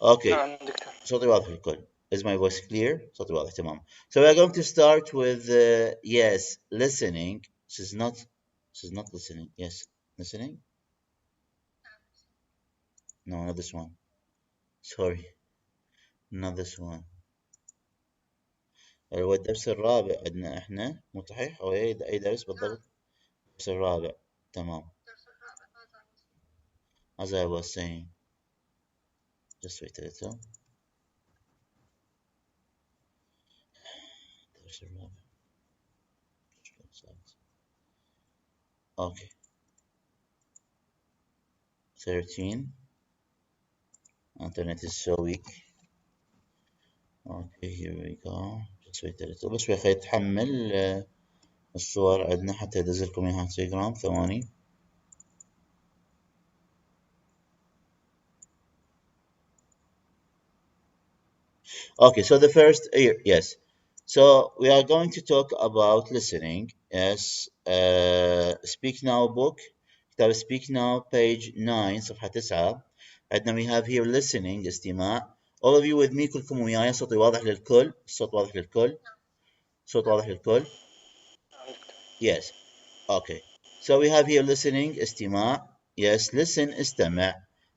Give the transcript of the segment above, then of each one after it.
Okay. نعم دكتور. صوتي واضح للكل. Is my voice clear؟ صوتي واضح تمام. So we are going to start with yes, listening. This is not listening. Yes, listening. No, not this one. Sorry, not this one. هو الدرس الرابع عندنا احنا مو صحيح؟ او اي درس بالضبط؟ الدرس الرابع. تمام. As I was saying. Just wait a little. الدرس الرابع. Okay. 13. Internet is so weak. Okay, here we go. Just wait a little. بس شوي خلي يتحمل الصور عندنا حتى يدزلكم اياها انستغرام. ثواني. Okay, so the first yes. So we are going to talk about listening. Yes, Speak Now book. كتاب Speak Now page 9 صفحة 9. عندنا we have here listening استماع. All of you with me كلكم وياي. صوتي واضح للكل. الصوت واضح للكل. صوت واضح للكل. نعم دكتور. Yes. Okay. So we have here listening استماع. Yes, listen استمع.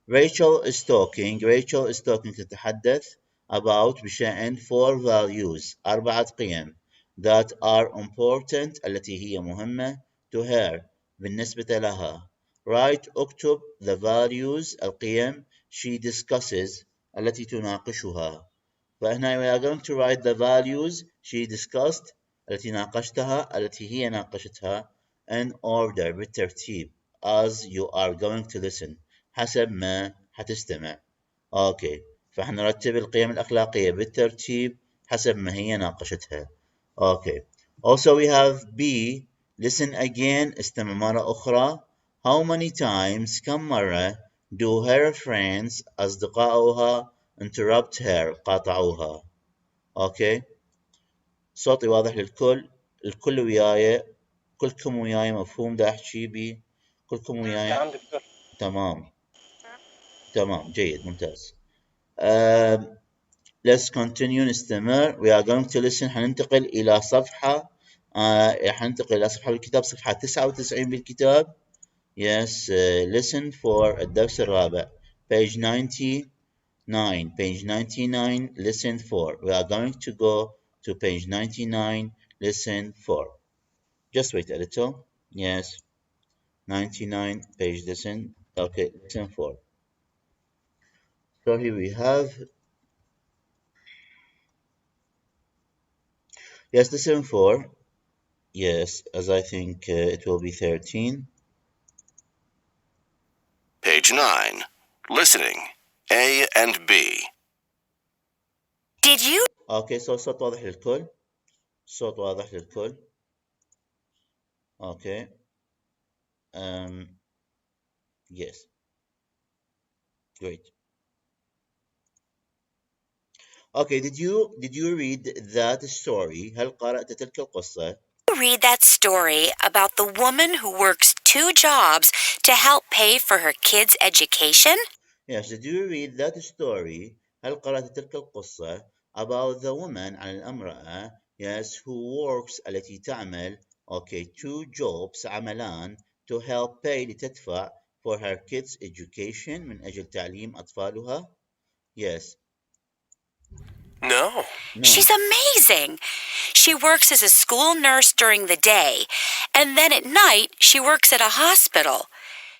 Rachel is talking. Rachel is talking تتحدث about بشأن 4 values 4 قيم that are important التي هي مهمة to her بالنسبة لها. Write اكتب the values القيم she discusses التي تناقشها. فهنا we are going to write the values she discussed التي ناقشتها التي هي ناقشتها in order بالترتيب as you are going to listen حسب ما حتستمع. اوكي فاحنا نرتب القيم الأخلاقية بالترتيب حسب ما هي ناقشتها. اوكي also we have B listen again استمع مرة أخرى. how many times كم مرة do her friends أصدقاؤها interrupt her قاطعوها. اوكي صوتي واضح للكل. الكل وياي. كلكم وياي مفهوم دا احكي بي. كلكم وياي. نعم دكتور. تمام تمام جيد ممتاز. let's continue نستمر. we are going to listen حننتقل إلى صفحة حننتقل إلى صفحة بالكتاب صفحة 99 بالكتاب. yes listen for الدرس الرابع page 99 page 99 listen for. we are going to go to page 99 listen for. just wait a little. yes 99 page listen. Okay, listen for. So here we have. Yes, listen for. Yes, as I think it will be 13. Page 9. Listening. A and B. Did you? Okay, so الصوت واضح للكل. الصوت واضح للكل. Okay. Yes. Great. Okay, did you read that story? هل قرأت تلك القصة؟ Read that story about the woman who works 2 jobs to help pay for her kids' education? Yes, did you read that story? هل قرأت تلك القصة about the woman عن الامرأة yes who works التي تعمل okay 2 jobs عملان to help pay لتدفع for her kids education من أجل تعليم أطفالها. Yes. No. She's amazing. She works as a school nurse during the day, and then at night she works at a hospital.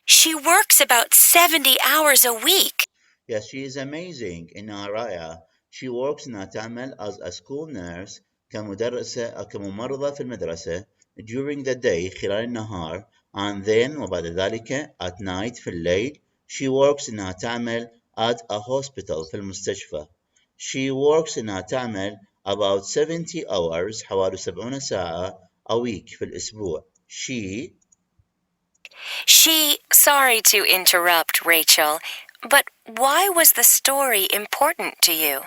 She works about 70 hours a week. Yes, she is amazing إنها رائعة. She works إنها تعمل as a school nurse كمدرسة أو كممرضة في المدرسة during the day خلال النهار and then وبعد ذلك at night في الليل she works إنها تعمل at a hospital في المستشفى. She works إنها تعمل about 70 hours حوالي 70 ساعة a week في الأسبوع. Sorry to interrupt, Rachel, but why was the story important to you?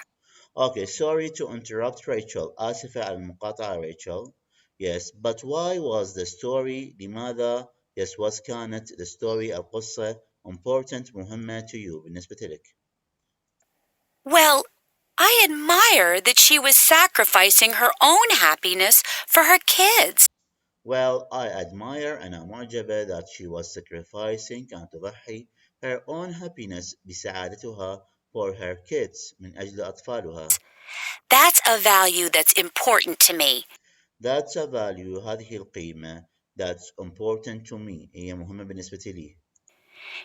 Okay, sorry to interrupt Rachel. آسفة على المقاطعة Rachel. Yes, but why was the story لماذا yes was كانت the story القصة important مهمة to you بالنسبة لك. Well, I admire that she was sacrificing her own happiness for her kids. Well, I admire أنا معجبة that she was sacrificing كانت تضحي her own happiness بسعادتها for her kids من أجل أطفالها. That's a value that's important to me. That's a value هذه القيمة that's important to me هي مهمة بالنسبة لي.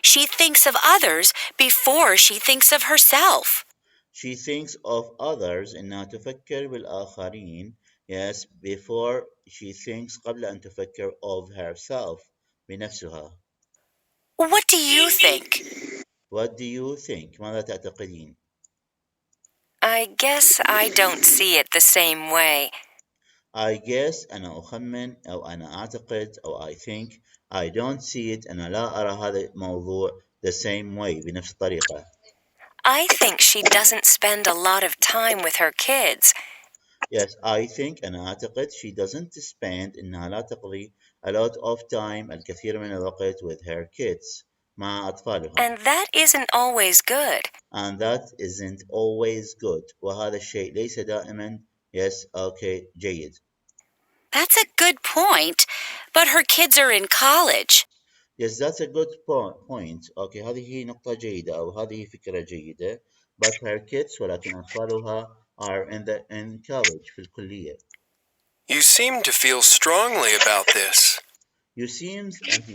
She thinks of others before she thinks of herself. She thinks of others إنها تفكر بالآخرين yes before she thinks قبل أن تفكر of herself بنفسها. What do you think? What do you think؟ ماذا تعتقدين؟ I guess I don't see it the same way. I guess أنا أخمن أو أنا أعتقد أو I think I don't see it أنا لا أرى هذا الموضوع the same way بنفس الطريقة. I think she doesn't spend a lot of time with her kids. Yes, I think أنا أعتقد she doesn't spend إنها لا تقضي a lot of time الكثير من الوقت with her kids مع أطفالها. And that isn't always good. And that isn't always good. وهذا الشيء ليس دائما yes okay جيد. That's a good point, but her kids are in college. Yes, that's a good point. Okay, هذه نقطة جيدة أو هذه فكرة جيدة. But her kids ولكن أطفالها are in college في الكلية. You seem to feel strongly about this. You seems أنت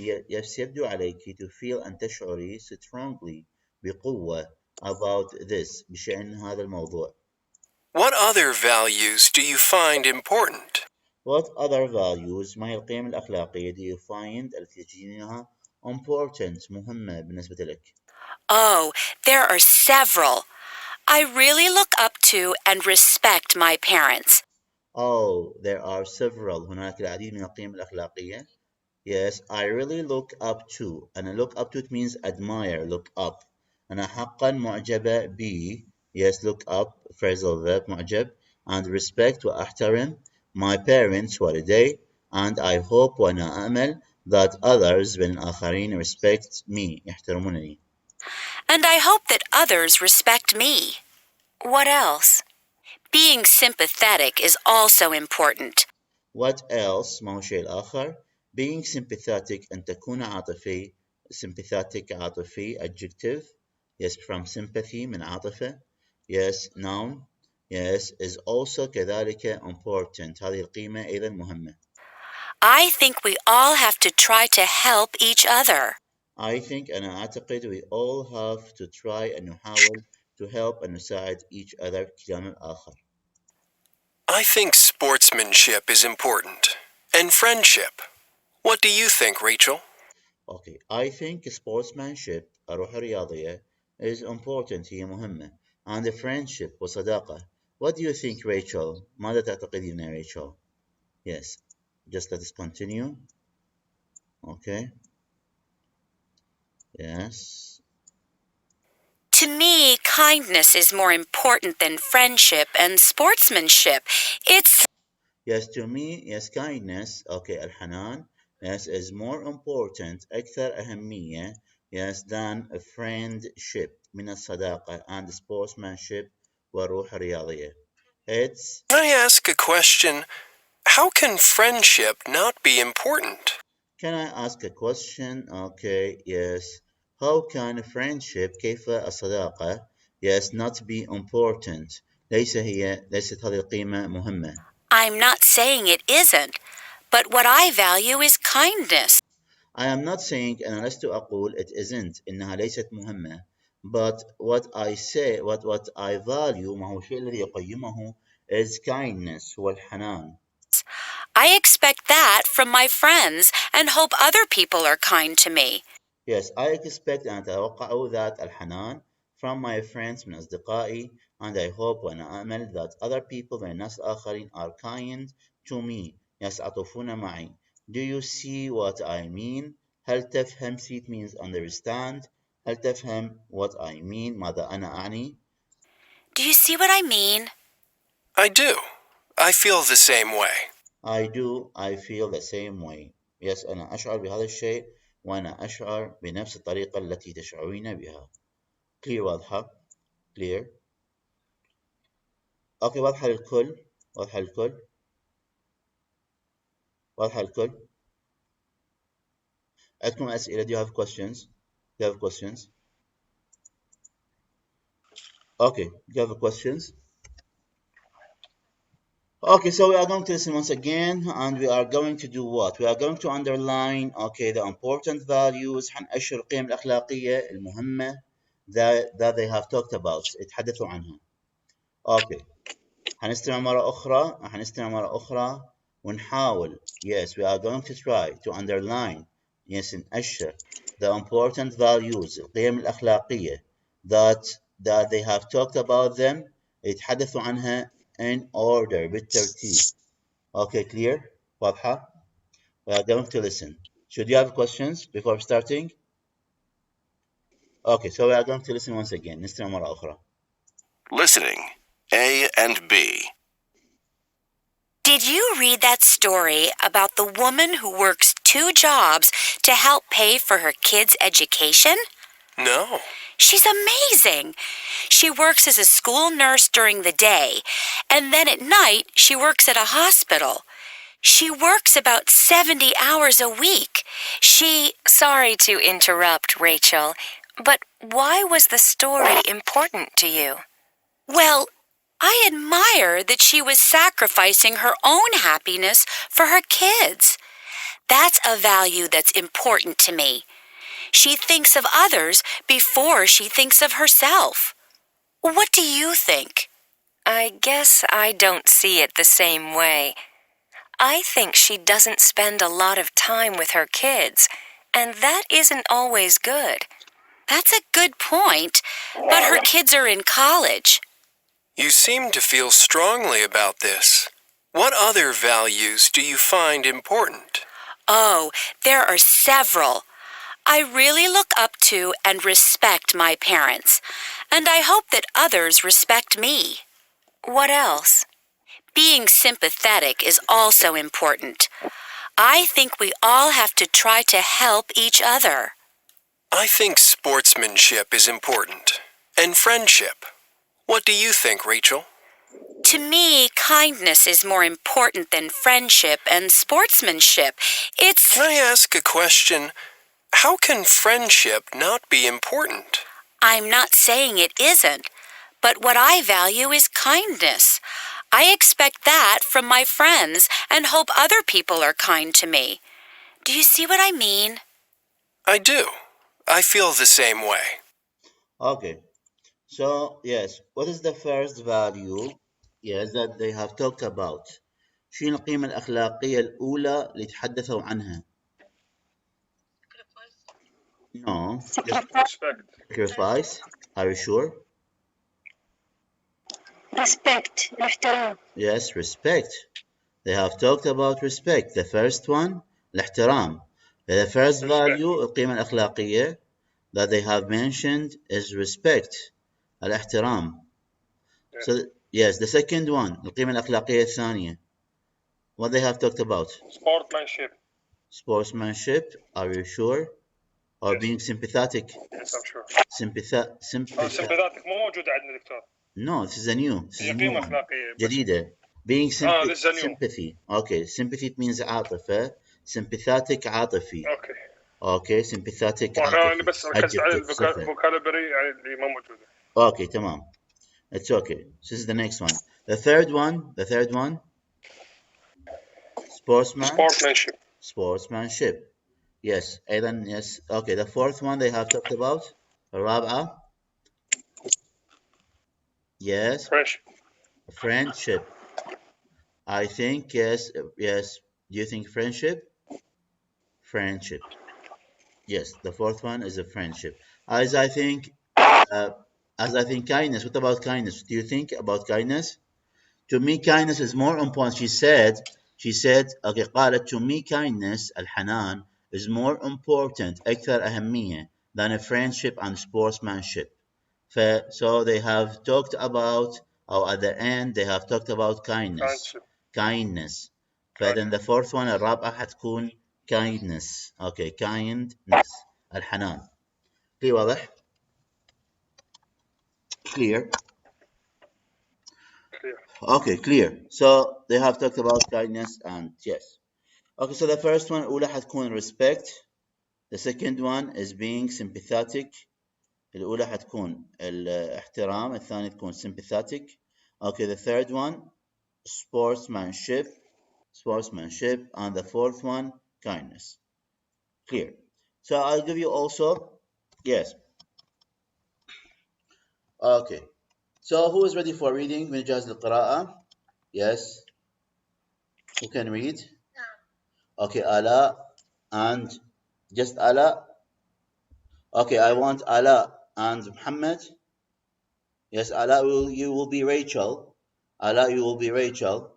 يبدو عليك to feel أن تشعري strongly بقوة about this بشأن هذا الموضوع. What other values do you find important? What other values ما هي القيم الأخلاقية do you find التي تجدينها important مهمة بالنسبة لك؟ Oh, there are several. I really look up to and respect my parents. Oh, there are several. هناك العديد من القيم الأخلاقية. Yes, I really look up to. أنا look up to it means admire, look up. أنا حقا معجبة ب. Yes, look up, phrasal verb معجب. And respect وأحترم my parents والدي. And I hope وأنا أأمل that others من الآخرين respect me يحترمونني. And I hope that others respect me. What else? Being sympathetic is also important. What else؟ ما هو الشيء الآخر؟ Being sympathetic أن تكون عاطفي sympathetic عاطفي adjective yes from sympathy من عاطفة yes noun yes is also كذلك important هذه القيمة أيضا مهمة. I think we all have to try to help each other. I think أنا أعتقد we all have to try أن نحاول to help أن نساعد each other كلام الآخر. I think sportsmanship is important. And friendship. What do you think, Rachel? Okay, I think sportsmanship الروح الرياضية is important هي مهمة and friendship وصداقة. What do you think, Rachel? ماذا تعتقدين يا Rachel? Yes, just let us continue. Okay. Yes. To me, kindness is more important than friendship and sportsmanship. It's Yes, to me, yes, kindness, okay, الحنان, yes, is more important, أكثر أهمية, yes, than a friendship, من الصداقة, and sportsmanship, والروح الرياضية. It's, Can I ask a question? How can friendship not be important? can I ask a question? Okay, yes. How can friendship, كيف الصداقة, yes, not be important? ليست هذه القيمة مهمة. I'm not saying it isn't, but what I value is kindness. I am not saying أنا لست أقول it isn't إنها ليست مهمة but what I say what I value ما هو الشيء الذي يقيمه is kindness هو الحنان. I expect that from my friends and hope other people are kind to me. Yes, I expect أن أتوقع that الحنان from my friends من أصدقائي and I hope وأنا أأمل that other people من الناس الآخرين are kind to me يتعاطفون معي. Do you see what I mean? هل تفهم see it means understand هل تفهم what I mean ماذا أنا أعني؟ Do you see what I mean? I do. I feel the same way. I do I feel the same way. Yes أنا أشعر بهذا الشيء وأنا أشعر بنفس الطريقة التي تشعرين بها. Clear واضحة؟ Clear? اوكي واضحة للكل؟ واضحة للكل؟ واضحة للكل؟ عندكم أسئلة؟ Do you have questions? Do you have questions? Okay, do you have questions? Okay, so we are going to listen once again and we are going to do what? We are going to underline okay the important values. حنأشر القيم الأخلاقية المهمة that they have talked about. اتحدثوا عنها. Okay. حنستمع مرة أخرى ونحاول. Yes, we are going to try to underline. Yes, نأشر the important values القيم الأخلاقية that they have talked about them. يتحدثوا عنها in order بالترتيب. Okay, clear? واضحة? We are going to listen. Should you have questions before starting? Okay, so we are going to listen once again. نستمع مرة أخرى. Listening. A and B. Did you read that story about the woman who works 2 jobs to help pay for her kids' education? No. She's amazing. She works as a school nurse during the day, and then at night she works at a hospital. She works about 70 hours a week. Sorry to interrupt, Rachel, but why was the story important to you? Well, I admire that she was sacrificing her own happiness for her kids. That's a value that's important to me. She thinks of others before she thinks of herself. What do you think? I guess I don't see it the same way. I think she doesn't spend a lot of time with her kids, and that isn't always good. That's a good point, but her kids are in college. You seem to feel strongly about this. What other values do you find important? Oh, there are several. I really look up to and respect my parents, and I hope that others respect me. What else? Being sympathetic is also important. I think we all have to try to help each other. I think sportsmanship is important. And friendship. What do you think, Rachel? To me, kindness is more important than friendship and sportsmanship. Can I ask a question? How can friendship not be important? I'm not saying it isn't, but what I value is kindness. I expect that from my friends and hope other people are kind to me. Do you see what I mean? I do. I feel the same way. Okay. So, yes, what is the first value, yes, that they have talked about? شنو القيمة الأخلاقية الأولى اللي تحدثوا عنها؟ No. Sacrifice. Are you sure? Respect, الاحترام. Yes, respect. They have talked about respect. The first one, الاحترام. The first value, القيمة الأخلاقية that they have mentioned is respect. الاحترام. So, yes, the second one, القيمة الأخلاقية الثانية. What they have talked about? Sportsmanship. Sportsmanship. Are you sure? Or being sympathetic? Yes, I'm sure. Sympathetic. sympathetic مو موجود عندنا دكتور. No, this is a new. This is هي a new قيمة one. أخلاقية. جديدة. Being this is a new. sympathy. Okay, sympathy means عاطفة. Sympathetic عاطفي. اوكي. Okay, sympathetic وانا عاطفي. بس ركزت على Adjective, صفة. الفوكالبري يعني اللي ما موجودة. Okay, تمام. It's okay. This is the next one. The third one. Sportsmanship. Sportsmanship. Yes, أيضا yes. Okay, the fourth one they have talked about. الرابعة. Yes. Friendship. I think yes. Do you think friendship? Friendship. Yes, the fourth one is a friendship. As I think kindness. What about kindness? Do you think about kindness? To me, kindness is more important. She said, okay, قالت to me kindness الحنان is more important أكثر أهمية than a friendship and sportsmanship. So they have talked about, or at the end they have talked about kindness. Then the fourth one الرابعة حتكون kindness. Okay, kindness الحنان. في واضح؟ Clear. Okay, clear. So they have talked about kindness and yes. Okay, so the first one أولى حتكون respect. The second one is being sympathetic. الأولى حتكون الاحترام، الثانية تكون sympathetic. Okay, the third one sportsmanship, and the fourth one kindness. Clear. So I'll give you also yes. Okay. So who is ready for reading من جهاز القراءة؟ Yes. Who can read? Okay, Ala and just Ala. Okay, I want Ala and Muhammad. Yes, Ala, you will be Rachel. Ala, you will be Rachel.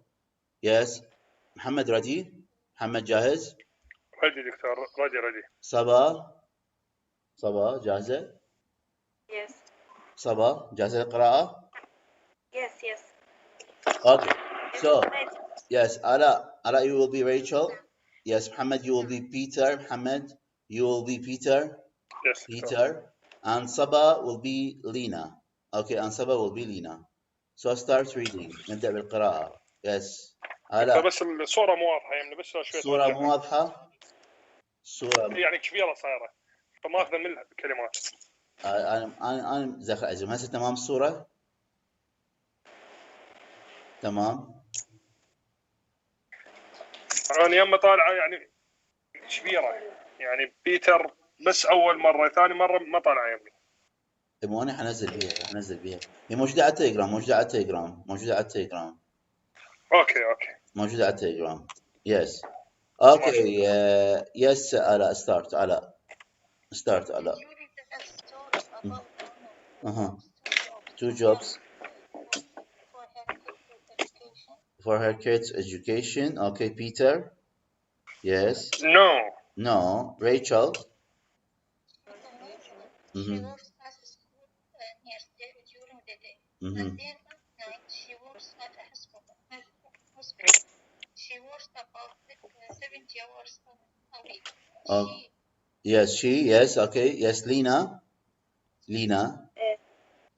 Yes. Muhammad ready? Muhammad جاهز؟ ready دكتور ready. صبا جاهزة؟ Yes. صبا جاهزة للقراءة؟ Yes. Okay. So yes, Ala, you will be Rachel. Yes, Muhammad, you will be Peter. Muhammad, you will be Peter. Yes. Peter. And Saba will be Lena. Okay, and Saba will be Lena. So start reading. نبدأ بالقراءة. Yes. دكتور Ala. بس الصورة مو واضحة يعني بس شوية الصورة مو واضحة. الصورة يعني كبيرة صايرة فما أخذ من الكلمات. أنا زخ أجل هسه تمام الصورة. تمام. أنا يما طالعة يعني كبيرة يعني بيتر بس أول مرة ثاني مرة ما طالعة يمي. مو أنا حنزل بيها هي موجودة على التليجرام موجودة على التليجرام أوكي موجودة على التليجرام. Yes. Okay. Yes. Ala, start. Ala. Two jobs for her kids' education. Okay, Peter. Yes. No. Rachel. She works as a school nurse during the day, and then at night she works at a hospital. She works about 70 hours a week. Yes, she. Yes, okay. Yes, Lena.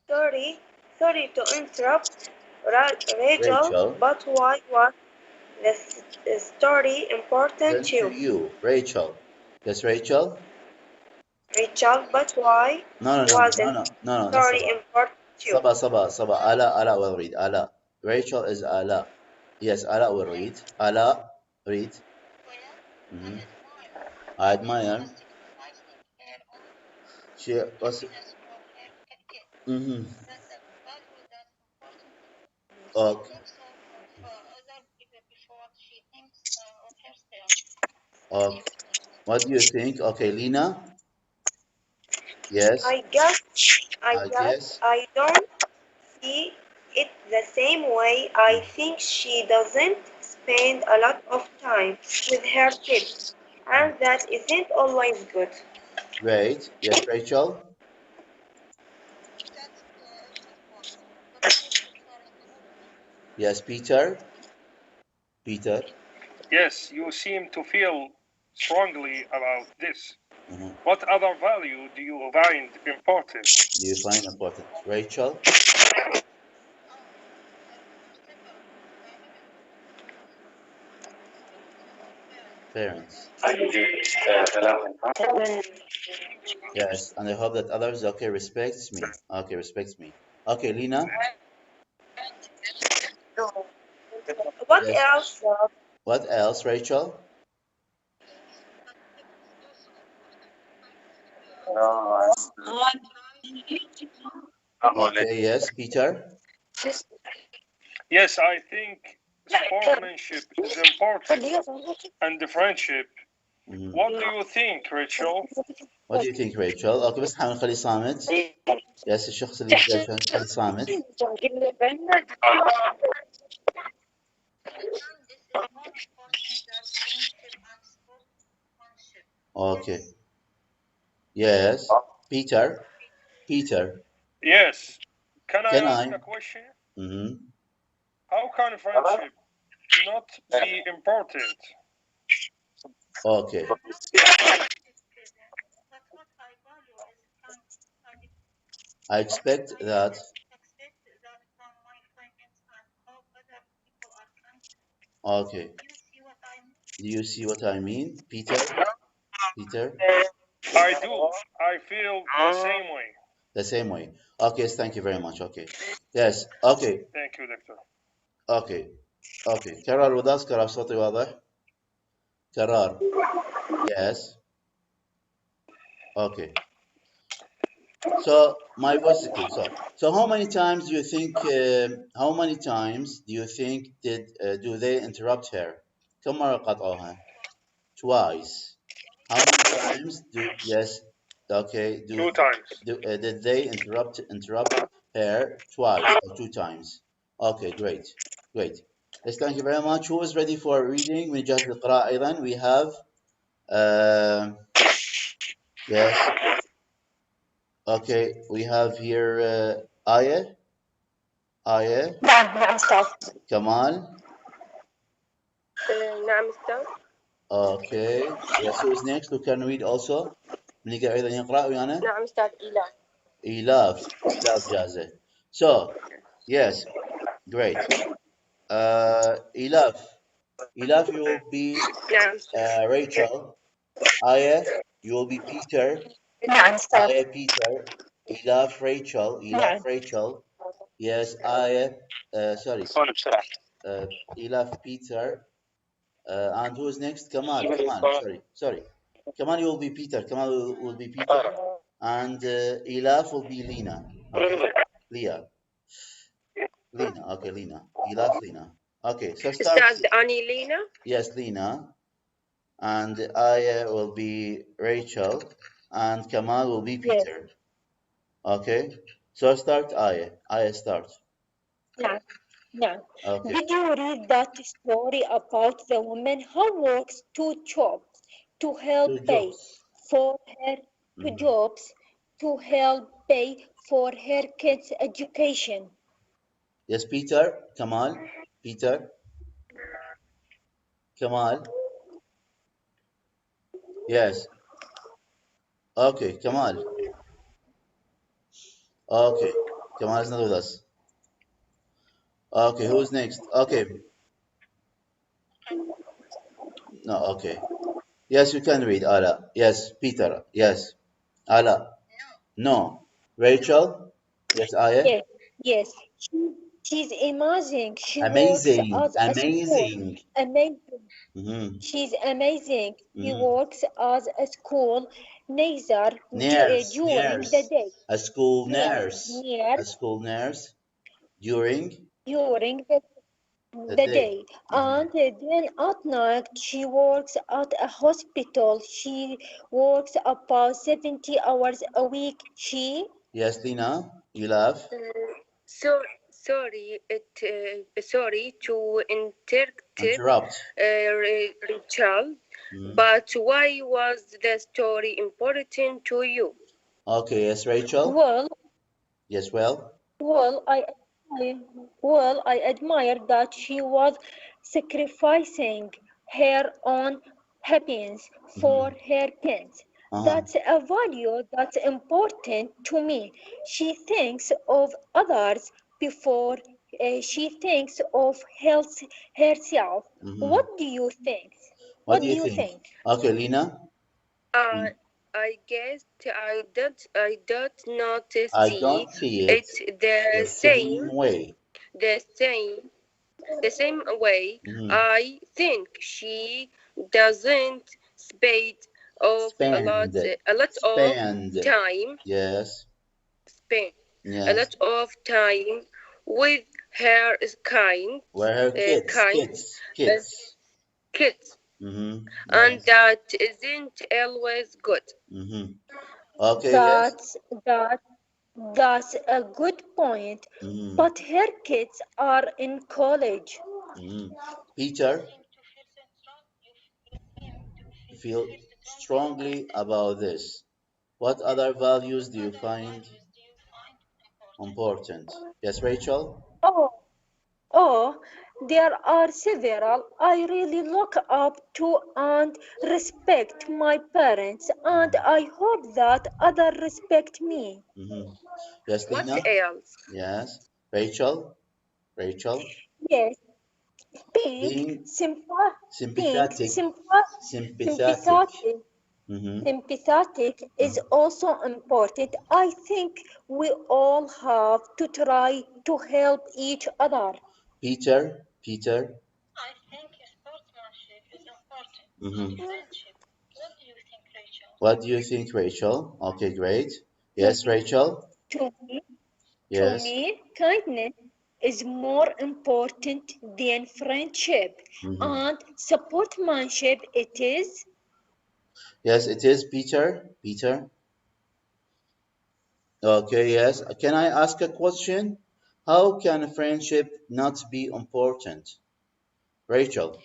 Sorry to interrupt, Rachel, but why was the story important to you? Rachel. Yes, Rachel. Rachel, but why No. was the story important to you? Saba. Ala will read. Ala. Rachel is Ala. Yes, Ala will read. Ala, read. I admire. She was. Okay. Okay. What do you think? Okay, Lena. Yes. I guess I don't see it the same way. I think she doesn't spend a lot of time with her kids, and that isn't always good. Great. Yes, Rachel. Yes, Peter. Yes, you seem to feel strongly about this. What other value do you find important? Rachel? Parents. Yes, and I hope that others respects me. Okay, Lena. What else? What else, Rachel? Okay, yes, Peter. Yes, I think sportsmanship is important and the friendship. What do you think, Rachel? What do you think, Rachel? Okay, بس حنخلي خلي صامت. يس الشخص اللي خلي صامت. Okay. Yes. Peter. Yes. Can I ask a question? How can friendship not be important? Okay. I expect that Okay. Do you see what I mean, Peter? Peter? I do. I feel the same way. The same way. Okay, yes, thank you very much. Okay. Yes, okay. Thank you, Doctor. Okay. Okay. كرر with us. كرر صوتي واضح. كرر. Yes. Okay. So my voice is good. So how many times do you think? How many times do you think do they interrupt her? كم مرة قطعوها? Twice. How many times do yes? Okay. 2 times. Did they interrupt her twice or 2 times? Okay, great. Yes, thank you very much. Who is ready for reading? من جهة القراءة أيضا we have yes. Okay, we have here Aya. نعم أستاذ. Kamal. نعم أستاذ. Okay. Yes, who is next? Who can read also? من يقدر أيضا يقرأ ويانا؟ نعم أستاذ إيلاف جازة. So, yes, great. Elaf, you will be Rachel. Aya, you will be Peter. نعم أستاذ. Aya, Peter. Elaf, Rachel. Yes, Aya. Sorry. Elaf, Peter. And who is next? Kamal. Sorry. Kamal, you will be Peter. Kamal will be Peter. And Elaf will be Lena. Okay. Leah. Lena. Okay, Lena. Elaf, Lena. Okay, so start. أستاذ أني لينا. Yes, Lena. And Aya will be Rachel. And Kamal will be Peter. Yes. Okay, so start Aya. Aya, start. No. Okay. Did you read that story about the woman who works 2 jobs to help pay for her 2 jobs to help pay for her kids' education? Yes, Peter. Kamal. Peter. Kamal. Yes. Okay, Kamal. Okay, Kamal is not with us. Okay, who's next? Okay. No, okay. Yes, you can read, Ala. Yes, Peter. Yes. Ala. No. Rachel? Yes, Aya? Yes. She's amazing. She amazing. works at Amazing. Amazing. She's amazing. She works as a school nurse during the day. A school nurse. A school nurse during the day. And then at night she works at a hospital. She works about 70 hours a week. Yes, Lina, you laugh. Sorry to interrupt, Rachel, but why was the story important to you? Okay, yes, Rachel. Well, I admire that she was sacrificing her own happiness for her kids. That's a value that's important to me. She thinks of others before she thinks of herself. What do you think? What do you think? Okay, Lina. I guess I don't not see it the same way. The same way. I think she doesn't spend a lot of time. Yes. Spend a lot of time with her kind. Kids. And that isn't always good. Okay. That's a good point. But her kids are in college. Peter, feel strongly about this. What other values do you find important? Yes, Rachel? Oh, there are several. I really look up to and respect my parents, and I hope that others respect me. Yes, Lina? What else? Yes. Rachel? Yes. Being sympathetic. Mm-hmm. Sympathetic is also important. I think we all have to try to help each other. Peter. I think sportsmanship is important. Mm-hmm. Friendship. What do you think, Rachel? What do you think, Rachel? Okay, great. Yes, Rachel? To me, Yes. kindness is more important than friendship. And sportsmanship it is. Yes, it is, Peter. Okay, yes. Can I ask a question? How can friendship not be important? Rachel.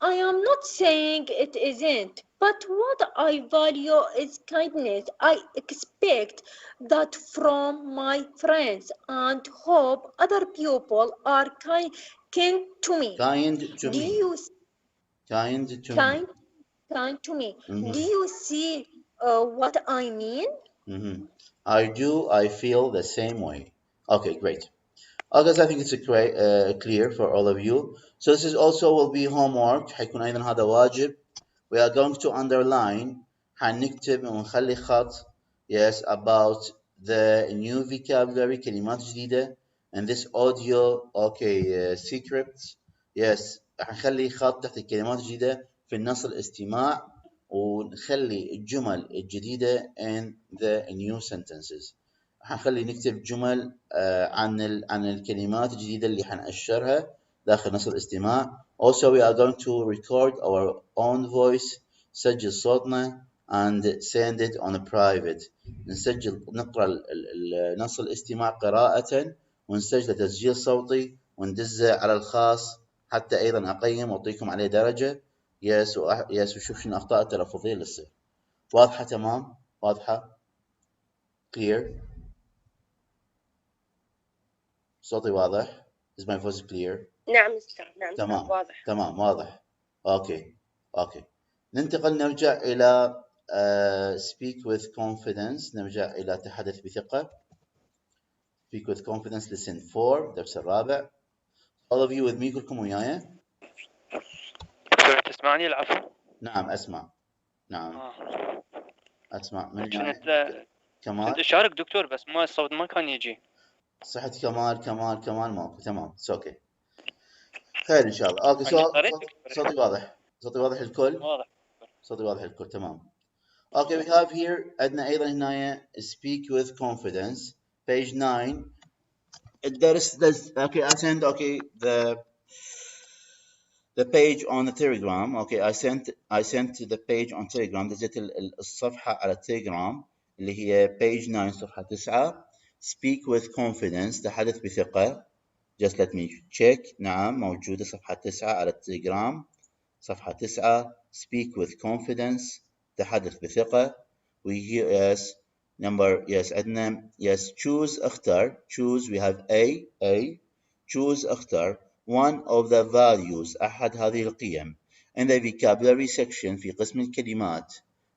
I am not saying it isn't, but what I value is kindness. I expect that from my friends and hope other people are kind to me. Kind to Do me. you Kind to kind, me. kind to me? Do you see what I mean? I do. I feel the same way. Okay, great. Guys, I think it's clear for all of you. So this is also will be homework. حيكون أيضا هذا واجب. We are going to underline. حنكتب ونخلي خط. Yes, about the new vocabulary كلمات جديدة. And this audio, okay, secrets. Yes, حنخلي خط تحت الكلمات الجديدة في النص الاستماع ونخلي الجمل الجديدة in the new sentences. حنخلي نكتب جمل عن الكلمات الجديدة اللي حنأشرها داخل نص الاستماع. Also we are going to record our own voice. نسجل صوتنا and send it on a private. نقرأ نص الاستماع قراءة ونسجل تسجيل صوتي وندزه على الخاص حتى أيضا أقيم وأعطيكم عليه درجة. يس وشوف شنو الأخطاء التلفظية اللي تصير. واضحة تمام؟ واضحة؟ clear؟ صوتي واضح؟ Is my voice clear؟ نعم مستر. نعم واضح. تمام واضح. اوكي. نرجع إلى speak with confidence. نرجع إلى تحدث بثقة. speak with confidence lesson 4 الدرس الرابع. all of you with me كلكم وياي؟ تسمعني العفو؟ نعم أسمع. نعم. أسمع من كمال. كنت أشارك دكتور بس ما الصوت ما كان يجي. صحة كمال ماكو. تمام. اوكي. خير ان شاء الله. اوكي. صوتي واضح الكل. صوتي واضح الكل. تمام. اوكي. we have here عندنا ايضا هنا speak with confidence page 9 الدرس. okay I sent the page on the Telegram. okay I sent the page on Telegram. نزلت الصفحة على التليجرام اللي هي page 9 صفحة 9 speak with confidence تحدث بثقة. just let me check. نعم موجودة صفحة 9 على التليجرام. صفحة 9 speak with confidence تحدث بثقة. yes number yes عندنا yes choose اختر. choose we have A choose اختر one of the values أحد هذه القيم in the vocabulary section في قسم الكلمات.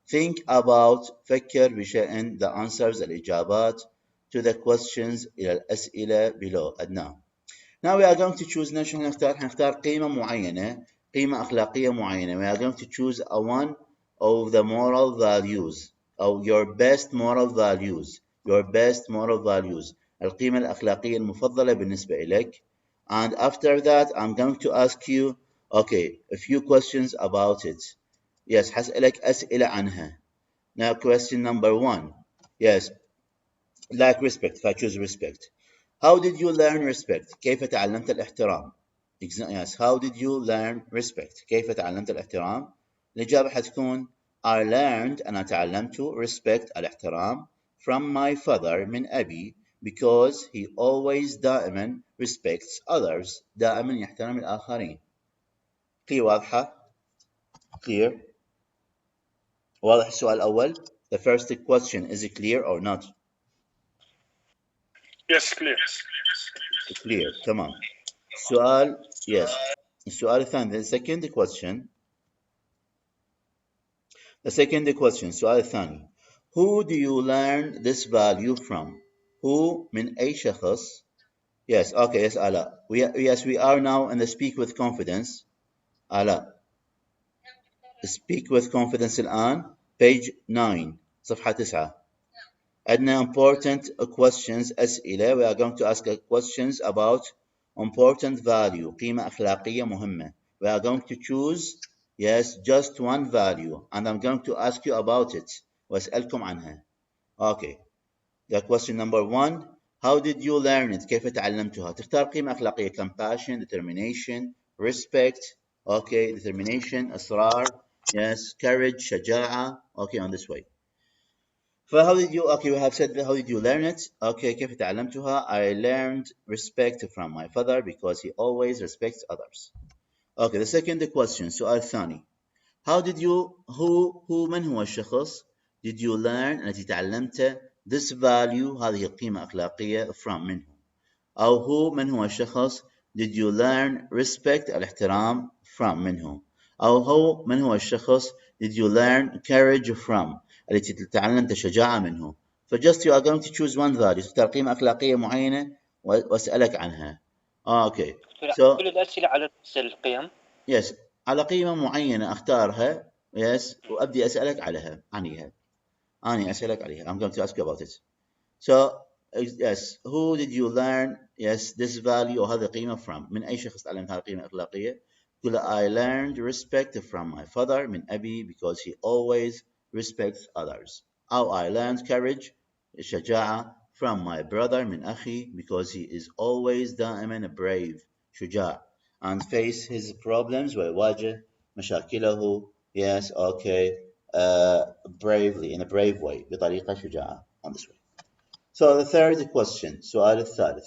think about فكر بشأن the answers الإجابات to the questions إلى الأسئلة below أدناه. now we are going to choose. حنختار قيمة معينة قيمة أخلاقية معينة. we are going to choose one of the moral values أو your best moral values القيمة الأخلاقية المفضلة بالنسبة إليك. and after that I'm going to ask you okay a few questions about it. yes حسألك أسئلة عنها. now question number 1 yes like respect. if I choose respect how did you learn respect؟ كيف تعلمت الاحترام؟ yes how did you learn respect؟ كيف تعلمت الاحترام؟ الإجابة حتكون I learned أنا تعلمت respect الاحترام from my father من أبي because he always دائما respects others دائما يحترم الآخرين. clear واضحة؟ clear؟ واضح السؤال الأول؟ the first question is it clear or not؟ yes clear. clear. تمام. السؤال yes. السؤال الثاني the second question السؤال الثاني who do you learn this value from؟ who من أي شخص Yes, okay, yes, Ala. We are now in the speak with confidence. Ala. Speak with confidence الآن. Page 9. صفحة 9. عندنا important questions أسئلة. We are going to ask questions about important value. قيمة أخلاقية مهمة. We are going to choose, yes, just one value. And I'm going to ask you about it. وأسألكم عنها. Okay. The question number 1. How did you learn it? كيف تعلمتها؟ تختار قيمة أخلاقية. Compassion, determination, respect. Okay, determination, إصرار. Yes, courage, شجاعة. Okay, on this way. How did you, okay, we have said how did you learn it? Okay, كيف تعلمتها? I learned respect from my father because he always respects others. Okay, the second question, سؤال ثاني. How did you, من هو الشخص? Did you learn التي تعلمت this value هذه القيمة الأخلاقية from منه؟ أو من هو الشخص? Did you learn respect الاحترام from منه؟ أو من هو الشخص? Did you learn courage from التي تعلمت شجاعة منه؟ فجست you are going to choose one value. تختار قيمة أخلاقية معينة وأسألك عنها. Okay. So, كل الأسئلة على نفس القيم. Yes. على قيمة معينة أختارها. Yes. وأبدي أسألك عنها. أنا أسألك عليها. I'm going to ask you about it. So, yes. Who did you learn, yes, this value or هذه القيمة from? من أي شخص تعلمت هذه القيمة الأخلاقية؟ تقول I learned respect from my father من أبي because he always respects others. أو I learned courage شجاعة from my brother من أخي because he is always دائما brave شجاع and face his problems ويواجه مشاكله, yes, okay, bravely, in a brave way, بطريقة شجاعة, on this way. So the third question, السؤال الثالث.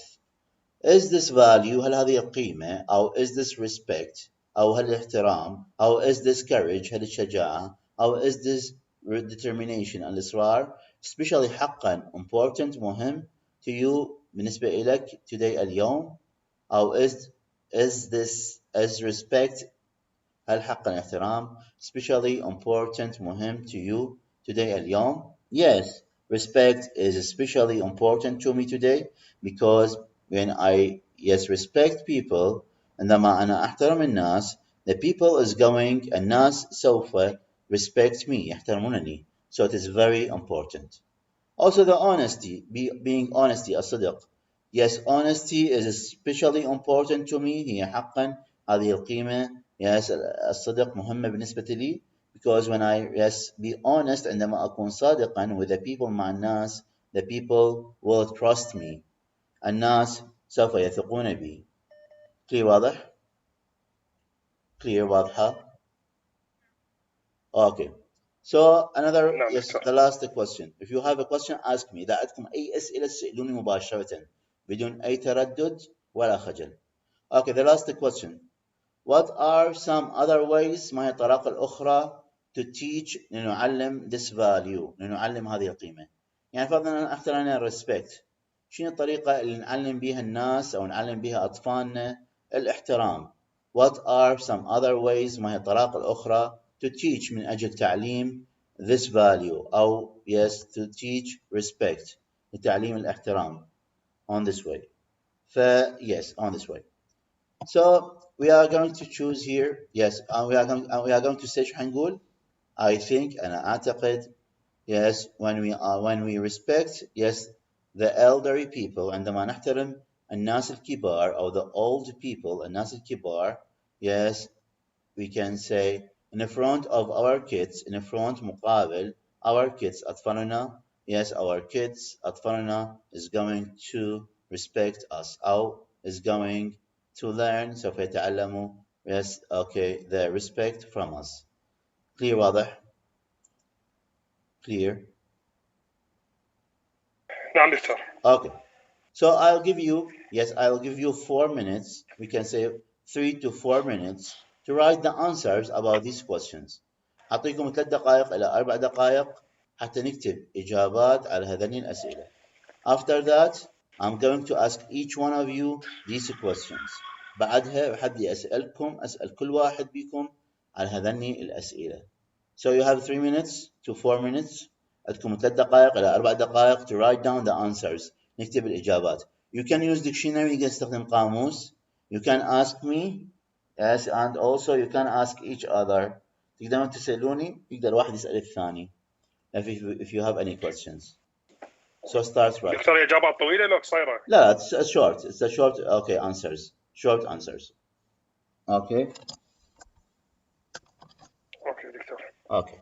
Is this value, هل هذه القيمة, أو is this respect, أو هل الاحترام, أو is this courage, هل الشجاعة, أو is this determination, الإصرار, especially حقا, important, مهم, to you, بالنسبة إليك, today, اليوم, أو is this, as respect, هل حقا احترام, especially important, مهم, to you, today, اليوم? Yes, respect is especially important to me today because when I, yes, respect people, عندما أنا أحترم الناس, the people is going, الناس سوف respect me, يحترمونني. So it is very important. Also the honesty, being honesty, الصدق. Yes, honesty is especially important to me. هي حقا هذه القيمة. Yes, الصدق مهمة بالنسبة لي because when I, yes, be honest عندما أكون صادقا with the people مع الناس, the people will trust me. الناس سوف يثقون بي. Clear واضح? Clear واضحة? Okay. So another, yes, the last question. If you have a question, ask me. إذا عندكم أي أسئلة تسألوني مباشرة بدون أي تردد ولا خجل. Okay, the last question. What are some other ways, ما هي الطرق الأخرى to teach, لنعلم this value, لنعلم هذه القيمة. يعني فرضاً أختار أنا respect. شنو الطريقة اللي نعلم بها الناس أو نعلم بها أطفالنا الاحترام؟ What are some other ways, ما هي الطرق الأخرى to teach, من أجل تعليم this value, أو yes, to teach respect, لتعليم الاحترام, on this way. Yes, on this way. So we are going to choose here, yes, we are going to say حنقول, I think, أنا أعتقد, yes, when we respect, yes, the elderly people, عندما نحترم الناس الكبار, or the old people, الناس الكبار, yes, we can say in front of our kids, in front مقابل our kids, أطفالنا, yes, our kids, أطفالنا is going to respect us, أو is going to learn, سوف يتعلموا, yes, okay, the respect from us. Clear واضح? Clear? نعم دكتور. Okay. So I'll give you 4 minutes, we can say 3 to 4 minutes to write the answers about these questions. أعطيكم 3 دقائق إلى 4 دقائق حتى نكتب إجابات على هذين الأسئلة. After that, I'm going to ask each one of you these questions. بعدها بحدي أسأل كل واحد بكم على هذين الأسئلة. So you have 3 minutes to 4 minutes. عندكم 3 دقائق إلى 4 دقائق to write down the answers نكتب الإجابات. You can use dictionary. يقدر تستخدم قاموس. You can ask me. Yes, and also you can ask each other. تقدرون تسألوني. يقدر واحد يسأل الثاني. If you have any questions. So start right. دكتور إجابات طويلة ولا قصيرة؟ لا, it's a short. It's a short. Okay, answers. Short answers. Okay. Okay, دكتور. Okay.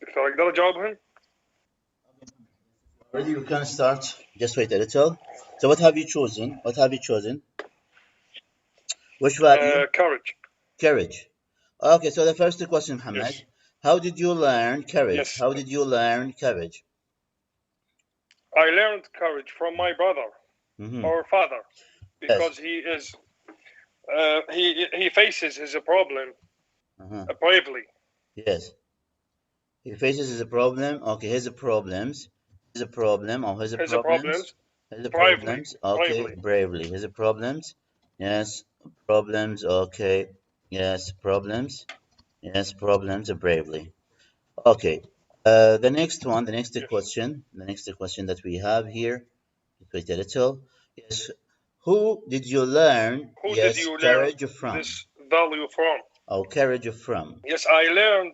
دكتور أقدر أجاوبهم؟ Already you can start. Just wait a little. So what have you chosen? What have you chosen? Which value? Courage. Courage. Okay, so the first question, Mohammed. Yes. How did you learn courage? Yes. How did you learn courage? I learned courage from my brother or father because he is he faces his problem bravely. Yes. He faces his problem. Okay, his problems. His problem or his problems. His problems. Okay, bravely. His problems. Yes. Problems. Okay. Yes. Problems. Yes. Problems bravely. Okay. The next one. The next question. The next question that we have here. Wait a little. Yes. Who did you learn? Who yes. Did you courage learn from? This value from? Oh, courage from. Yes, I learned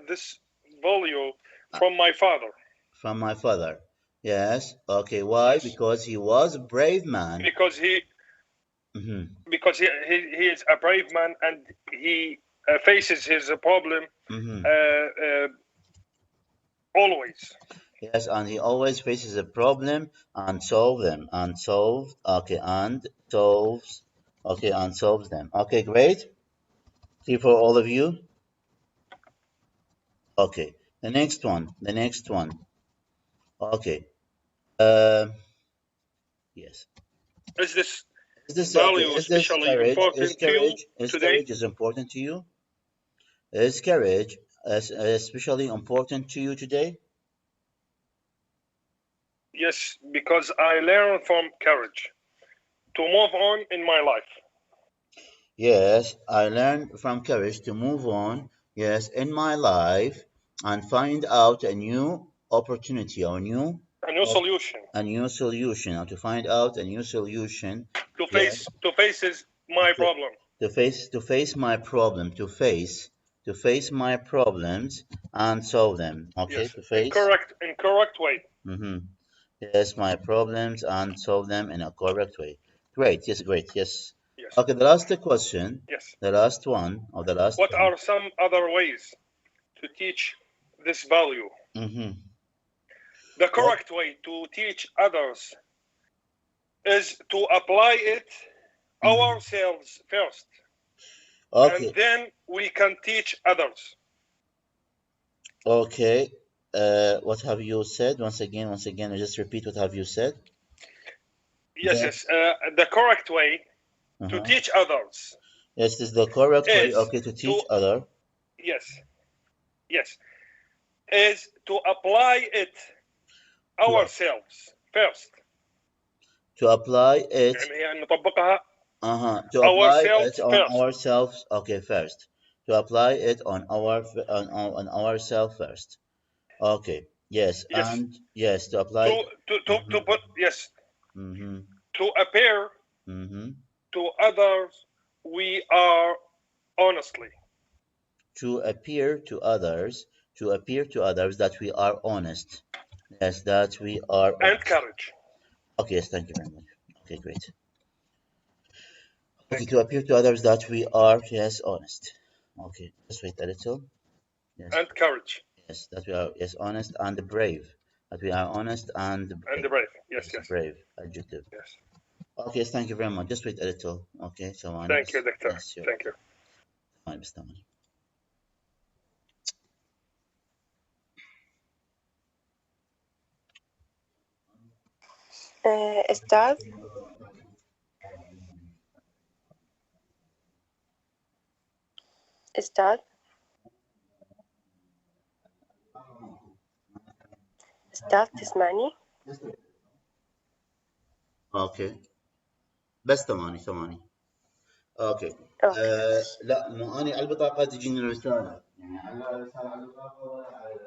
this value from my father. From my father. Yes. Okay. Why? Yes. Because he was a brave man. Because he is a brave man and he faces his problem always. Yes, and he always faces a problem and solves them and solves. Okay, and solves. Okay, and solves them. Okay, great. See for all of you. Okay, the next one. The next one. Okay. Yes. Is this value especially important to you today? Courage is important to you? Is courage especially important to you today? Yes, because I learned from courage to move on in my life. Yes, I learned from courage to move on, yes, in my life and find out a new opportunity or a new solution. A new solution, or to find out a new solution. To face my problem. To face my problem. To face my problems and solve them. Okay, yes, to face. In correct way. Yes, my problems and solve them in a correct way. Great. Yes, great. Yes. Yes. Okay, the last question. Yes. The last one, or the last What one. are some other ways to teach this value? The correct way to teach others is to apply it ourselves first. Okay. And then we can teach others. Okay. What have you said? Once again, just repeat what have you said? Yes. The correct way to teach others. Yes, this is the correct way. Okay, to teach others. Yes. Is to apply it ourselves first. To apply it. يعني نطبقها. To apply it on ourselves. Okay, first. To apply it on ourselves first. Okay. Yes. And yes, to apply. To put yes. To appear to others, we are honestly. To appear to others, to appear to others that we are honest. Yes, that we are honest. And courage. Okay, yes, thank you very much. Okay, great. Okay, to appear to others that we are, yes, honest. Okay, just wait a little. Yes. And courage. Yes, that we are, yes, honest and brave. That we are honest and brave. And brave, yes, yes. Brave, adjective. Yes. Okay, yes, thank you very much. Just wait a little. Okay, so thank you, Doctor. Yes, sure. Thank you. أستاذ أستاذ أستاذ تسمعني؟ اوكي بس ثواني اوكي لا مو اني على البطاقه تجيني الرساله يعني على الرساله على البطاقه ولا على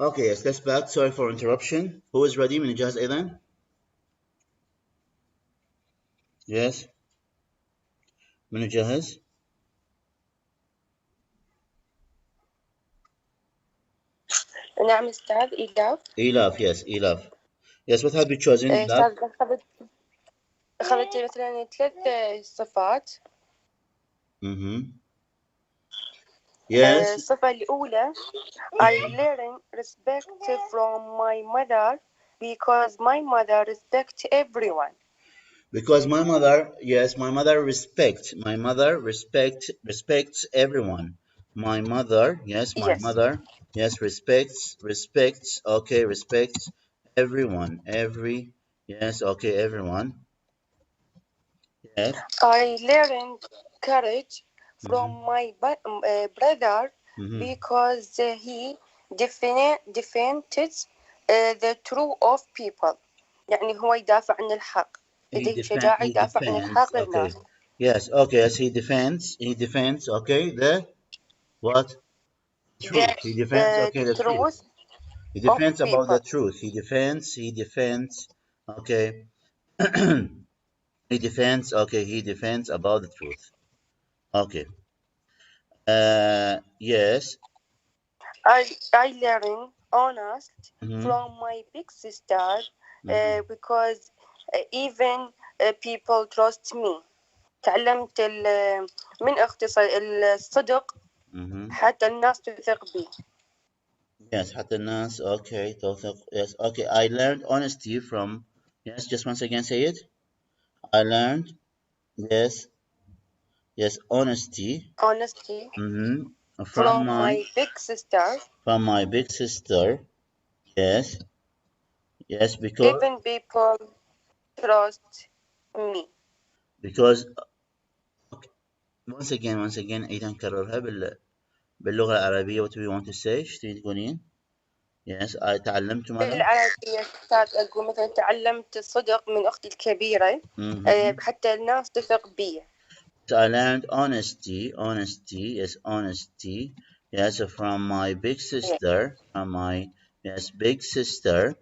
Okay, yes, let's back. Sorry for interruption. Who is ready? من جاهز أيضا؟ Yes. من جاهز؟ نعم أستاذ إيلاف. Yes, إيلاف. Yes, what have you chosen? أستاذ أخذت مثلا 3 صفات. Yes. الصفة الأولى I learn respect from my mother because my mother respects everyone. Because my mother, yes, my mother respects everyone. My mother, yes, mother, yes, respects, okay, respects everyone, yes, okay, everyone. Yes. I learned courage from my brother because he defended the truth of people. يعني هو يدافع عن الحق. لديه شجاعة يدافع عن الحق للناس. Yes, okay, yes, he defends, okay, the what? Truth. He defends, okay, the truth. He defends about the truth. He defends, okay. He defends about the truth. Okay. Yes. I learned honest from my big sister because even people trust me. تعلمت من أختي الصدق حتى الناس تثق بي. Yes, حتى الناس, okay, تثق. Yes, okay. I learned honesty from, yes, just once again say it. I learned, yes, honesty. From my big sister. From my big sister, yes, because even people trust me. Because okay. once again أيضا نكررها باللغة العربية. What do we want to say? ايش تريد تقولين؟ Yes, I تعلمت ماذا؟ بالعربية أقول مثلا تعلمت الصدق من أختي الكبيرة حتى الناس تثق بي. I learned honesty, yes, from my big sister, big sister,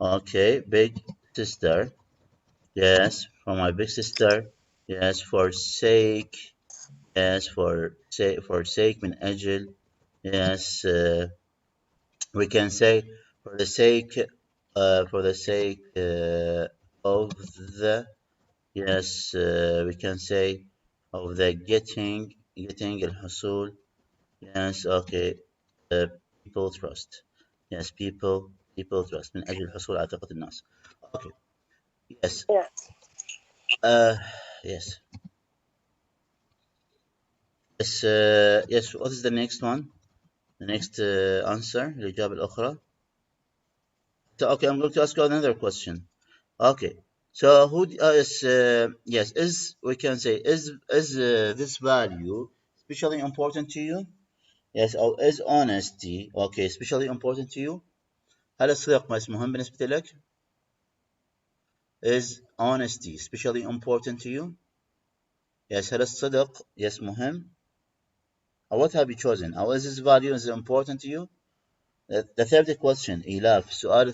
okay, big sister, Yes, for my big sister. Yes, forsake. Yes, forsake من أجل. Yes, we can say for the sake, of the. Yes, we can say of the getting الحصول. Yes, okay. Uh, people trust. Yes, people trust من أجل الحصول على ثقة الناس. Okay. Yes. Yes. Uh, yes. Yes. Yes. What is the next one? The next answer. الإجابة الأخرى. So, okay, I'm going to ask you another question. Okay. So who is yes is we can say is this value especially important to you? Yes, or is honesty okay especially important to you? هل الصدق مهم بالنسبة لك؟ Is honesty especially important to you? Yes, هل الصدق yes مهم؟ Or what have you chosen? Or is this value is important to you? The third question إيلاف السؤال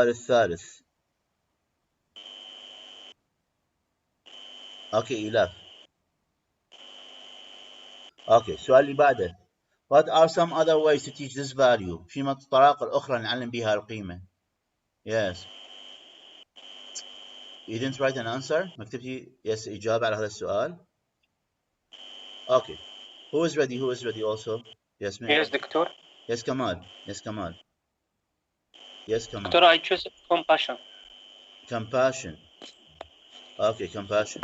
الثالث Okay إيلاف Okay السؤال اللي بعده What are some other ways to teach this value? فيما الطرق الأخرى نعلم بها القيمة. Yes. You didn't write an answer? ما كتبتي yes إجابة على هذا السؤال. Okay. Who is ready? Who is ready also? Yes, ma'am. Yes, Doctor. Yes, Kamal. Yes, Kamal. Yes, Kamal. Doctor, I choose compassion. Compassion. Okay, compassion.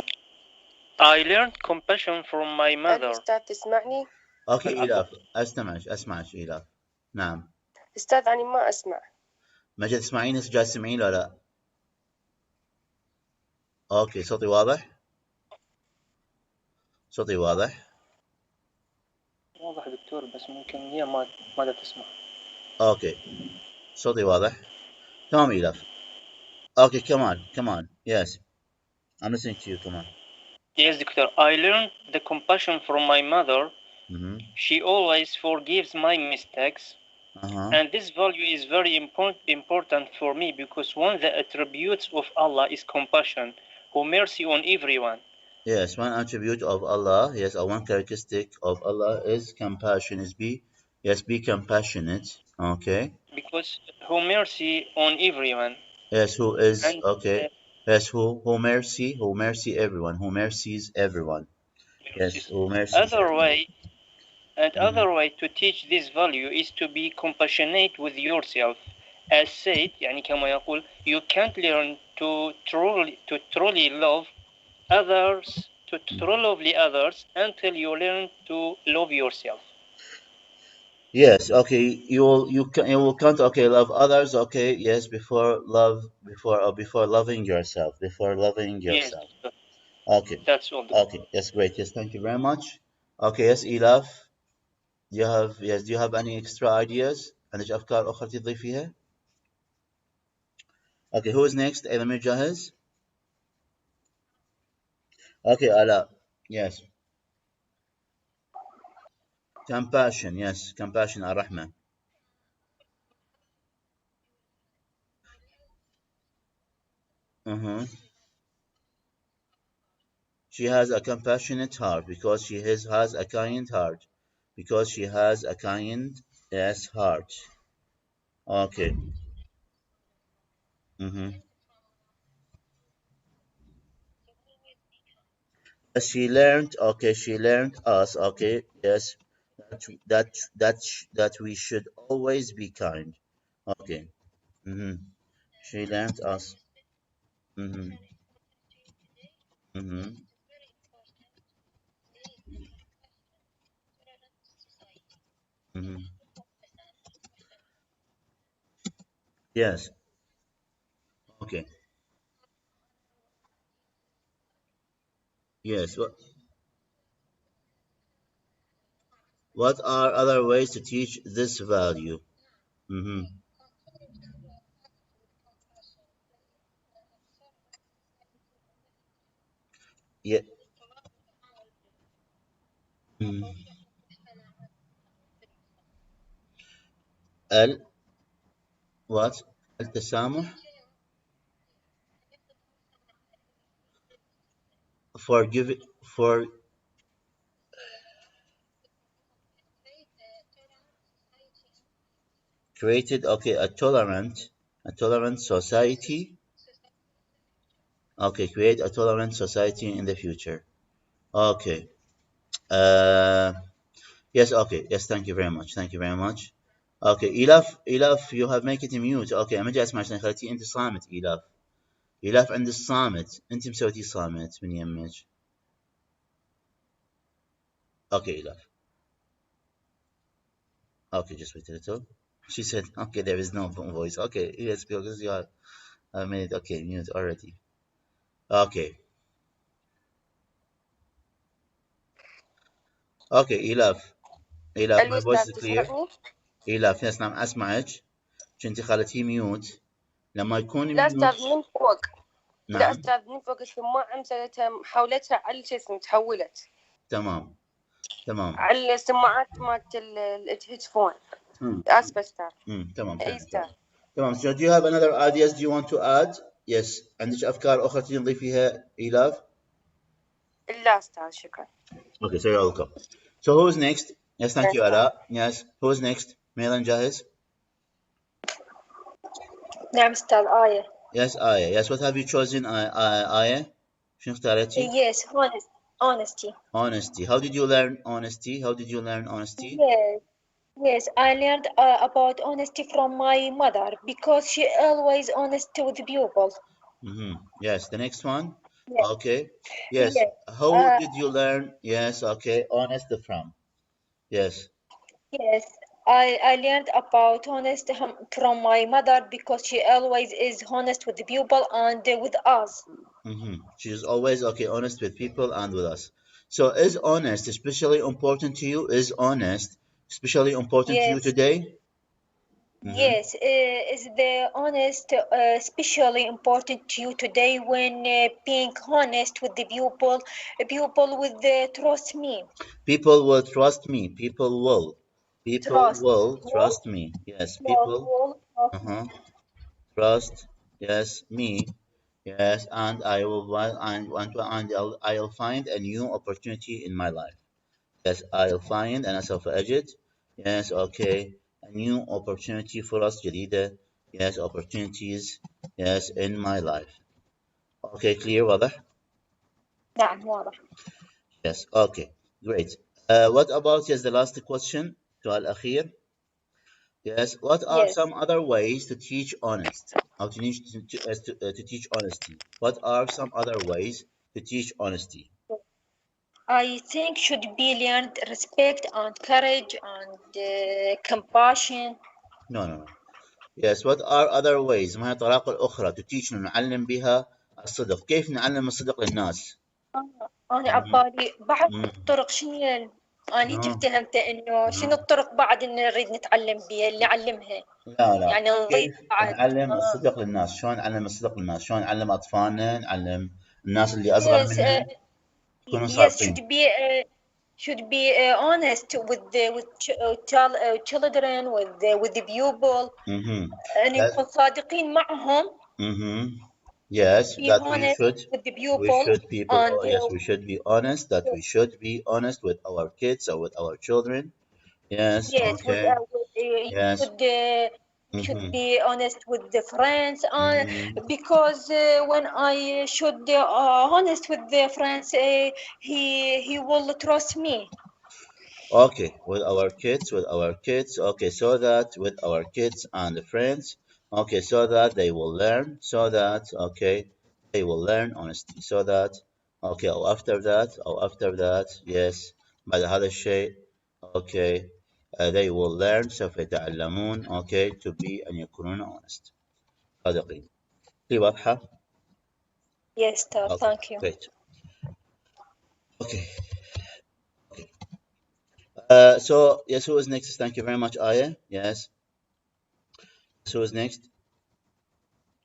I learned compassion from my mother. أستاذ تسمعني؟ Okay, إيلاف. أسمعش إيلاف. نعم. أستاذ أنا ما أسمع. مجد تسمعيني جالس تسمعيني ولا لا؟ Okay, صوتي واضح؟ صوتي واضح؟ واضح دكتور بس ممكن هي ما تسمع. Okay. صوتي واضح؟ تمام إيلاف. Okay, Kamal. Yes. I'm listening to you, Kamal. Yes, Doctor. I learned the compassion from my mother. Mm-hmm. She always forgives my mistakes. And this value is very important for me because one of the attributes of Allah is compassion, who mercy on everyone. Yes, one attribute of Allah, yes, or one characteristic of Allah is compassion, be compassionate, okay? Because who mercy on everyone. Yes, who is, okay. Yes, who mercy everyone, who mercies everyone. Yes, who mercies everyone. Other way to teach this value is to be compassionate with yourself. As said, يعني كما يقول, you can't learn to truly love others, until you learn to love yourself. Yes, okay. You will can't okay love others, okay. Yes, before loving yourself, Yes, Okay. that's all. Okay. Yes, great. Yes, thank you very much. Okay. Yes, Ilaf. Do you have any extra ideas? عندك أفكار أخرى تضيفيها؟ Okay, who is next? أيمن جاهز؟ Okay, Ala. Yes. Compassion. Yes, compassion. الرحمة. She has a compassionate heart because she has a kind heart. Because she has a kind heart. Okay. She learned. Okay, she learned us. Okay, yes, that we should always be kind. Okay. She learned us. Mm-hmm. Mm-hmm. Mm-hmm. Yes. Okay. Yes. What are other ways to teach this value? Mm-hmm. Yeah. Mm. ال what? التسامح. created, okay, a tolerant society. Okay, create a tolerant society in the future. Okay. Yes, okay. Yes, thank you very much. Thank you very much. Okay, إيلاف you have make it mute. Okay, أما جاي أسمع عشان خليتي أنت صامت إيلاف عند الصامت. أنت مسويتي صامت من يمك. Okay, إيلاف. Okay, just wait a little. She said, okay, there is no voice. Okay, yes, because you are made it. Okay, mute already. Okay. Okay, إيلاف. my voice is clear. إيلاف ناس نعم أسمعك. أنت خلتيه ميوت. لما يكون لا ميوت. أستاذ من فوق. نعم. لا أستاذ من فوق السماعة مسويتها حولتها على شو اسمه تحولت. تمام. على السماعات مالت الهيدفون. آسفة أستاذ. تمام. أي أستاذ. تمام. So do you have another ideas do you want to add? Yes. عندك أفكار أخرى تريدين تضيفيها إيلاف؟ لا أستاذ شكرا. Okay, so you're welcome. So who's next? Yes, thank you, Ala. Yes, who's next? ميلان جاهز؟ نعم أستاذ آية. Yes, Aya. Yes, what have you chosen, Aya? شنو اختارتي؟ Yes, honesty. Honesty. How did you learn honesty? Yes, I learned about honesty from my mother because she always honest with people. Yes, the next one? Yes. Okay. Yes. How did you learn? Yes, okay. Honest from? Yes. Yes, I learned about honesty from my mother because she always is honest with the people and with us. She's always, okay, honest with people and with us. So is honest especially important to you? Is honest especially important to you today? Yes, is the honest especially important to you today when being honest with the people will trust me. People will trust me. People will trust me. Yes, people trust, yes, me. Yes, and I'll find a new opportunity in my life. Yes, I'll find أنا سوف أجد. Yes, okay, a new opportunity فرص جديدة. Yes, opportunities. Yes, in my life. Okay, clear واضح؟ نعم واضح. Yes, okay, great. What about, yes, the last question, سؤال الأخير. Yes, what are some other ways to teach honest? How to teach honesty? What are some other ways to teach honesty? I think should be learned respect and courage and compassion. No. Yes, what are other ways? ما هي الطرق الأخرى to teach نعلم بها الصدق؟ كيف نعلم الصدق للناس؟ أنا عبالي بعض الطرق شنو أنا فهمت إنه شنو الطرق بعد إن نريد نتعلم بها اللي نعلمها. لا يعني نضيف بعد. نعلم الصدق للناس، شلون نعلم الصدق للناس؟ شلون نعلم أطفالنا، نعلم الناس اللي أصغر منا يكونوا صادقين. should be honest with children with the pupil. أن يكون صادقين معهم. Yes, that we should. With the pupil. We should be honest. That we should be honest with our kids or with our children. Yes. Okay. Yes. Should be honest with the friends because when I should honest with the friends he will trust me. Okay, with our kids. Okay, so that with our kids and the friends, okay, so that they will learn, they will learn honesty, so that, okay, or after that, yes, بعد هذا الشيء, okay, they will learn, سوف يتعلمون, okay, to be أن يكونون honest. صادقين. دي واضحة؟ Yes, thank you. Great. Okay. So yes, who is next? Thank you very much, Aya. Yes. So who is next?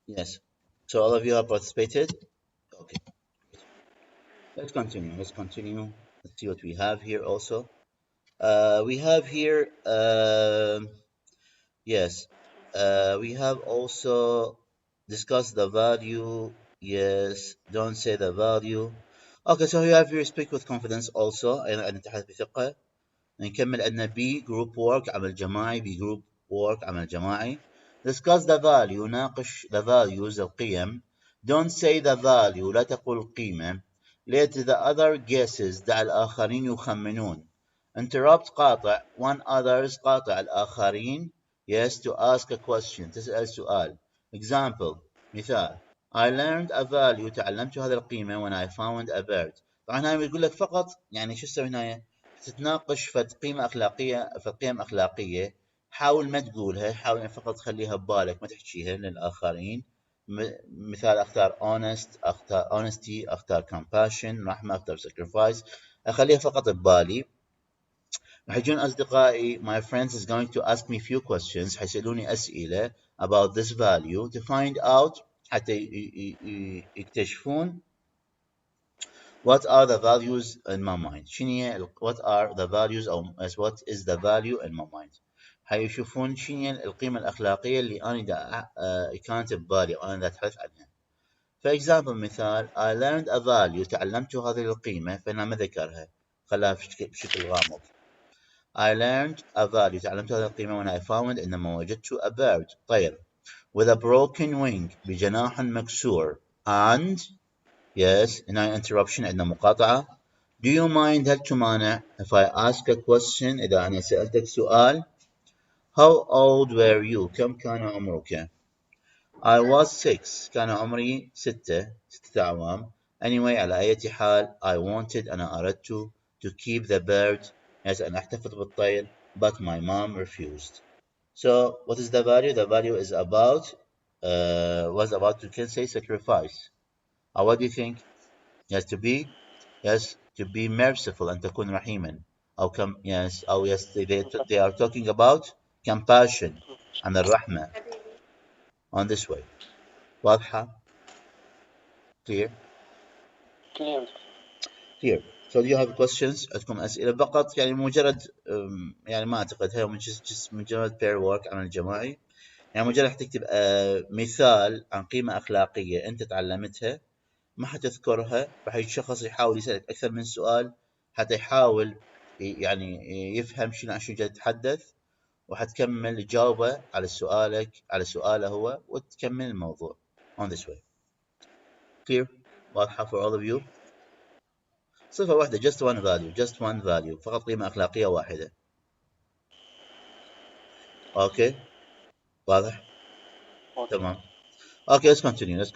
Yes. So all of you have participated. Okay. Let's continue. Let's see what we have here also. We have here. Yes. We have also discussed the value. Yes. Don't say the value. Okay, so you have here speak with confidence also. أيضا أن نتحدث بثقة. نكمل عندنا B group work عمل جماعي. B group work عمل جماعي. Discuss the value. ناقش the values القيم. Don't say the value. لا تقول القيمة. Let the other guesses. دع الآخرين يخمنون. Interrupt قاطع. Want others قاطع الآخرين. Yes, to ask a question. تسأل سؤال. Example. مثال. I learned a value. تعلمت هذه القيمة when I found a bird. طبعا هاي يقول لك فقط يعني شو تسوي هنا؟ تتناقش في قيمة أخلاقية في قيم أخلاقية. حاول ما تقولها. حاول فقط تخليها ببالك ما تحكيها للآخرين. مثال أختار honest. أختار honesty. أختار compassion. رحمة. أختار sacrifice. أخليها فقط ببالي. راح يجون أصدقائي my friends is going to ask me few questions. حيسألوني أسئلة about this value to find out حتى يكتشفون what are the values in my mind. شنو what are the values أو what is the value in my mind. حيشوفون شنو القيمة الأخلاقية اللي أنا كانت ببالي وأنا دا أتحدث عنها. For example مثال I learned a value. تعلمت هذه القيمة فأنا ما ذكرها. خلاها بشكل غامض. I learned a value. تعلمت هذه القيمة when I found إنما وجدت a bird. طير. With a broken wing. بجناح مكسور. And yes, هنا interruption عندنا مقاطعة. Do you mind هل تمانع if I ask a question إذا أنا سألتك سؤال. How old were you? كم كان عمرك? I was 6. كان عمري 6 أعوام. Anyway على أي حال I wanted أنا أردت to keep the bird. Yes, أن أحتفظ بالطير. But my mom refused. So what is the value? The value is about was about you can say sacrifice. What do you think? Yes, to be merciful أن تكون رحيما. أو yes they are talking about compassion and الرحمة on this way. واضحة? Clear. So do you have questions? عندكم أسئلة فقط يعني مجرد يعني ما أعتقد هي مجرد pair work عمل جماعي. يعني مجرد تكتب مثال عن قيمة أخلاقية أنت تعلمتها ما حتذكرها. راح الشخص يحاول يسألك أكثر من سؤال حتى يحاول يعني يفهم شنو جاي تتحدث وحتكمل تجاوبه على سؤاله هو وتكمل الموضوع on this way. Clear? واضحة for all of you؟ صفة واحدة just one value فقط قيمة أخلاقية واحدة. Okay. واضح؟ تمام. Okay, let's continue.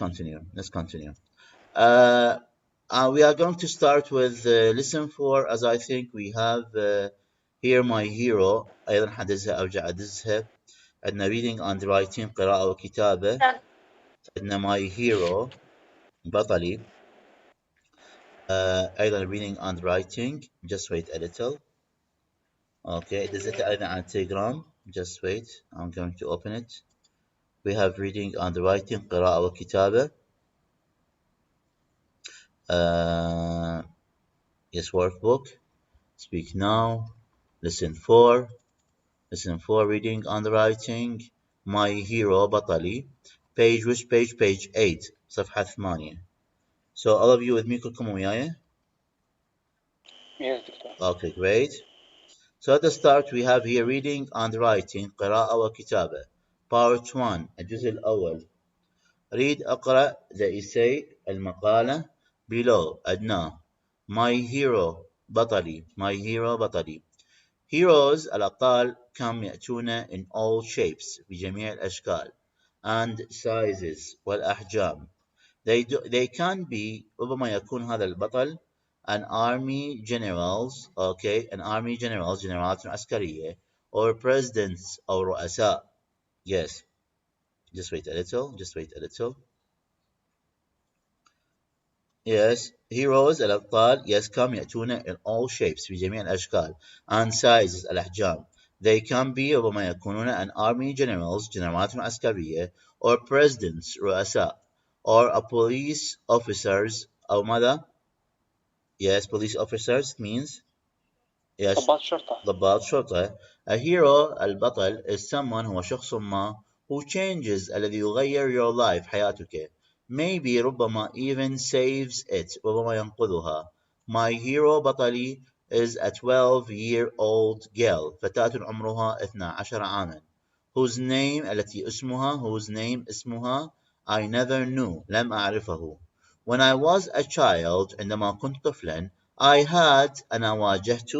We are going to start with lesson 4 as I think we have here my hero. أيضا حدزها أرجع أدزها. عندنا reading and writing قراءة وكتابة. عندنا my hero بطلي. أيضا reading and writing. Just wait a little. Okay, دزتها أيضا على Telegram. Just wait. I'm going to open it. We have reading and writing قراءة وكتابة. Yes, workbook. Speak now. Lesson 4 reading and writing. My hero بطلي. Which page? Page 8 صفحة 8. So all of you with me كلكم وياي? Yes, دكتور. Okay, great. So at the start we have here reading and writing قراءة وكتابة. Part 1 الجزء الأول. Read أقرأ the essay المقالة below أدناه. My hero بطلي. Heroes الأبطال كم يأتون in all shapes بجميع الأشكال and sizes والأحجام. They can be ربما يكون هذا البطل an army generals. Okay, an army generals جنرالات عسكرية or presidents أو رؤساء. Yes. Just wait a little. Yes, heroes الأبطال yes كم يأتون in all shapes في جميع الأشكال and sizes الأحجام. They can be ربما يكونون an army generals جنرالات عسكرية or presidents رؤساء or a police officers أو ماذا؟ Yes, police officers means yes ضباط شرطة. A hero البطل is someone هو شخص ما who changes الذي يغير your life حياتك maybe ربما even saves it ربما ينقذها. My hero بطلي is a 12-year-old girl فتاة عمرها 12 عاما whose name اسمها I never knew لم أعرفه. When I was a child عندما كنت طفلا I had واجهت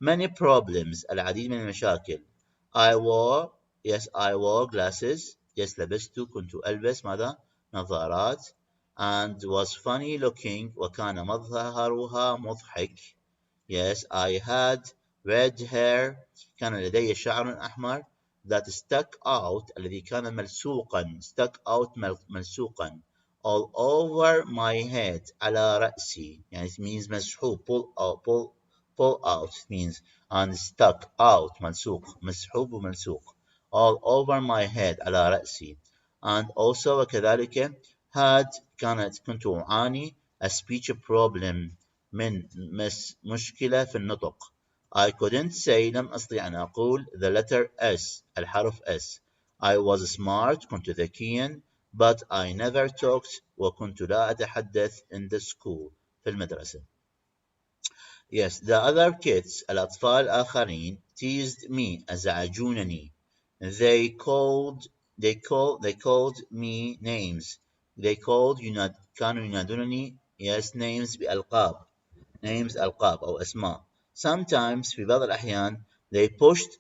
many problems العديد من المشاكل. I wore glasses. Yes كنت ألبس ماذا؟ نظارات. And was funny looking وكان مظهرها مضحك. Yes, I had red hair. كان لدي شعر أحمر. That stuck out الذي كان ملصوقا ملصوقا all over my head على رأسي. يعني it means مسحوب pull out it means and stuck out ملصوق مسحوب وملصوق all over my head على رأسي. And also وكذلك كنت أعاني a speech problem من مشكلة في النطق. I couldn't say لم أستطيع أن أقول the letter S الحرف S. I was smart كنت ذكيا but I never talked وكنت لا أتحدث in the school في المدرسة. Yes, the other kids الأطفال الآخرين teased me أزعجونني. They called me names. كانوا ينادونني yes names بألقاب. names ألقاب أو أسماء. Sometimes في بعض الأحيان they pushed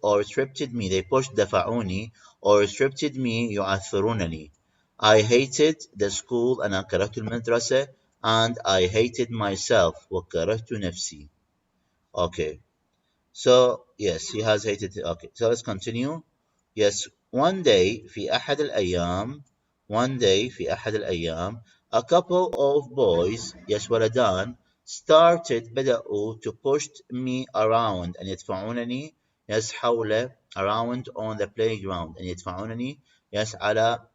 or tripped me. They pushed دفعوني or tripped me يعثرونني. I hated the school أنا كرهت المدرسة and I hated myself وكرهت نفسي. Okay. So yes, he has hated. Okay. So let's continue. Yes, one day في أحد الأيام a couple of boys yes ولدان بدأوا to push me around أن يدفعونني yes حول around on the playground أن يدفعونني yes على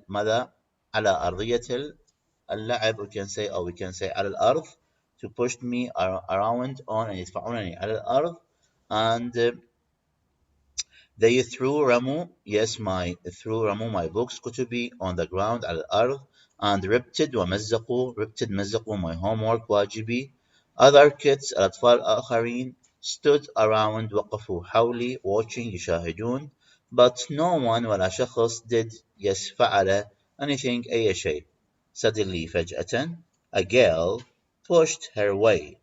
ماذا على أرضية اللعب we can say على الأرض to push me around on أن يدفعونني على الأرض and they threw رموا my books كتبي on the ground على الأرض and ripped مزقوا my homework واجبي. Other kids الأطفال الآخرين stood around وقفوا حولي watching يشاهدون but no one ولا شخص did فعل anything أي شيء. Suddenly فجأة a girl pushed her way.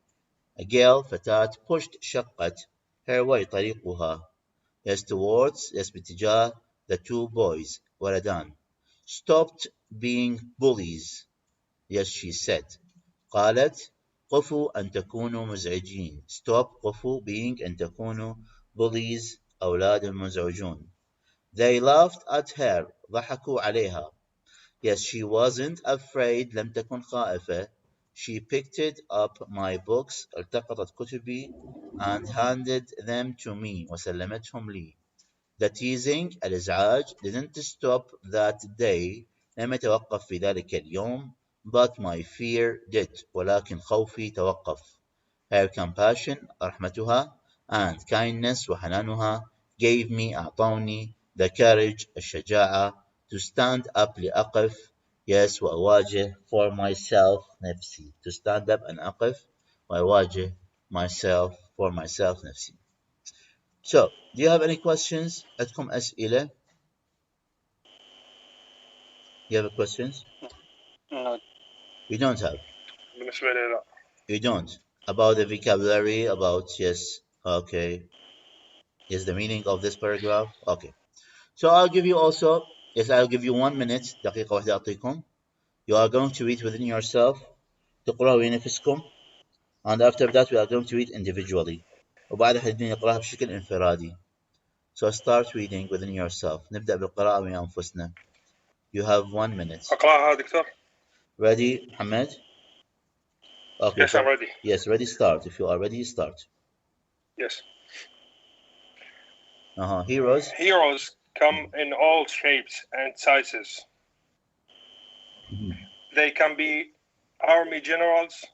A girl فتاة pushed شقت her way طريقها towards باتجاه the two boys ولدان. Stopped being bullies. Yes, she said. قالت قفوا أن تكونوا مزعجين. Stop قفوا being أن تكونوا bullies أولاد مزعجون. They laughed at her. ضحكوا عليها. Yes, she wasn't afraid. لم تكن خائفة. She picked up my books. التقطت كتبي and handed them to me. وسلمتهم لي. The teasing الإزعاج didn't stop that day. لم يتوقف في ذلك اليوم. But my fear did. ولكن خوفي توقف. Her compassion رحمتها and kindness وحنانها gave me أعطوني the courage الشجاعة to stand up لأقف yes وأواجه for myself نفسي. To stand up and أقف وأواجه myself for myself نفسي. So, do you have any questions? عندكم أسئلة? You have questions? No. You don't have? You don't? About the vocabulary, about, yes, okay. Is the meaning of this paragraph? Okay. So I'll give you also, yes, I'll give you 1 minute, دقيقة واحدة أعطيكم. You are going to read within yourself. تقرأوا بنفسكم. And after that, we are going to read individually. وبعدها حدين نقرأها بشكل انفرادي. So start reading within yourself. نبدأ بالقراءة من أنفسنا. You have 1 minute. أقرأها دكتور. Ready, Mohammed? Okay. Yes, I'm ready. Yes, ready, start. If you are ready, start. Yes. Heroes. Heroes come in all shapes and sizes. They can be army generals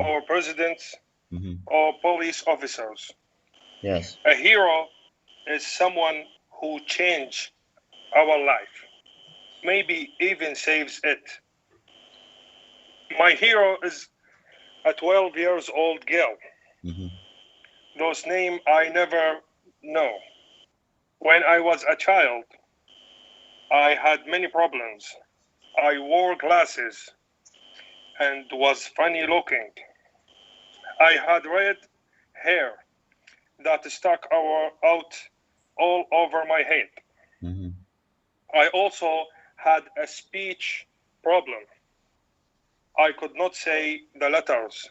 or presidents or police officers. Yes. A hero is someone who changed our life. maybe even saves it. My hero is a 12 years old girl. Those names I never know. When I was a child, I had many problems. I wore glasses and was funny looking. I had red hair that stuck out all over my head. I also had a speech problem. I could not say the letters.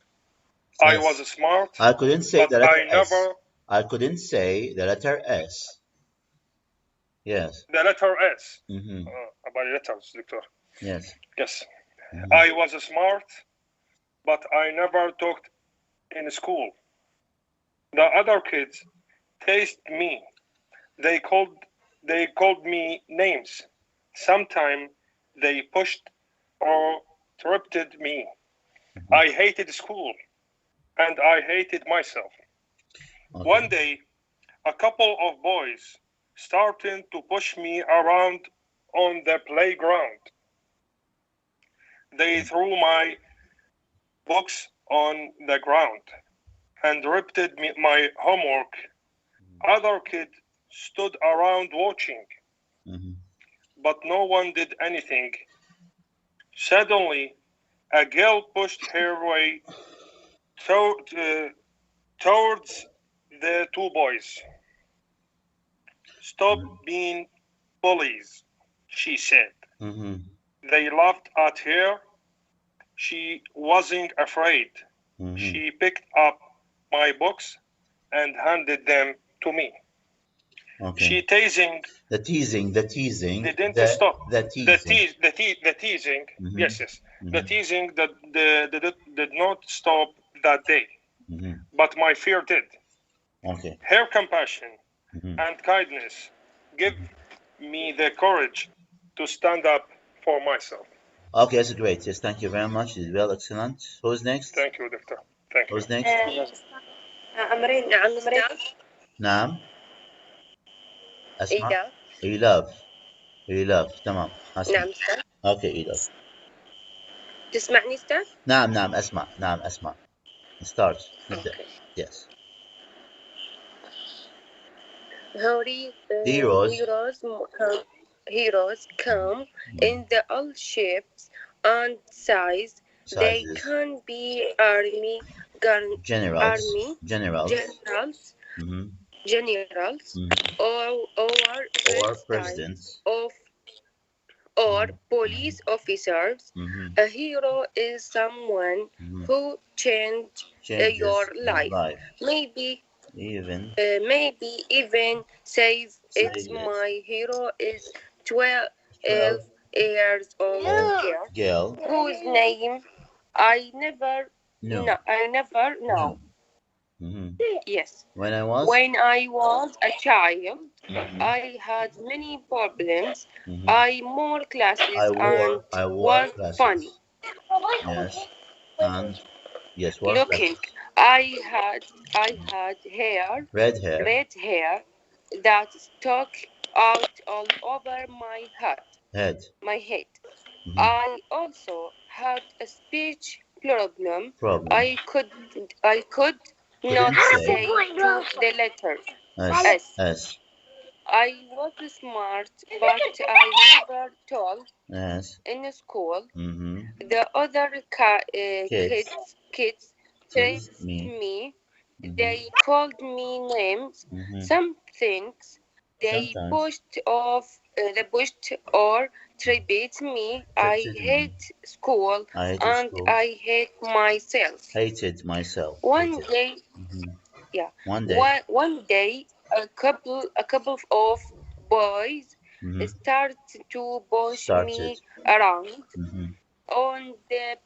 I was smart. I couldn't say the letter S. never. I couldn't say the letter S. Yes. The letter S. About letters, Doctor. Yes. Yes. I was smart, but I never talked in school. The other kids teased me. They called me names. Sometimes they pushed or tripped me. I hated school, and I hated myself. One day, a couple of boys started to push me around on the playground. They threw my books on the ground and ripped my homework. Other kids stood around watching, but no one did anything. Suddenly, a girl pushed her way towards the two boys. "Stop being bullies," she said. They laughed at her. She wasn't afraid. She picked up my books and handed them to me. Okay. The teasing didn't stop. The teasing. Yes. The teasing that did not stop that day, but my fear did. Okay. Her compassion and kindness give me the courage to stand up for myself. Okay, that's great. Yes, thank you very much. You did well, excellent. Who's next? Thank you, Doctor. Thank you. Who's next? أمرين. نعم أستاذ. نعم. أسمع. إيلاف. إيلاف. تمام. أسمع. نعم أستاذ. Okay, إيلاف. تسمعني أستاذ؟ نعم أسمع. أسمع. Start. نبدأ. Yes. Heroes come in the all shapes and sizes. They can be army, generals, or presidents or police officers. A hero is someone who changes your life. Maybe even says it's my hero is 12 years old girl whose name I never know. Yes. When I was a child, I had many problems. I wore glasses and was funny. Yes. And yes, looking. I had hair, red hair that stuck out all over my head. I also had a speech problem. I could not say the letter S. I was smart, but I never told in school. The other kids teased me. They called me names. Some things they pushed or tripped me. I hate school and I hate myself. Hated myself. One day, a couple of boys started to push me around on the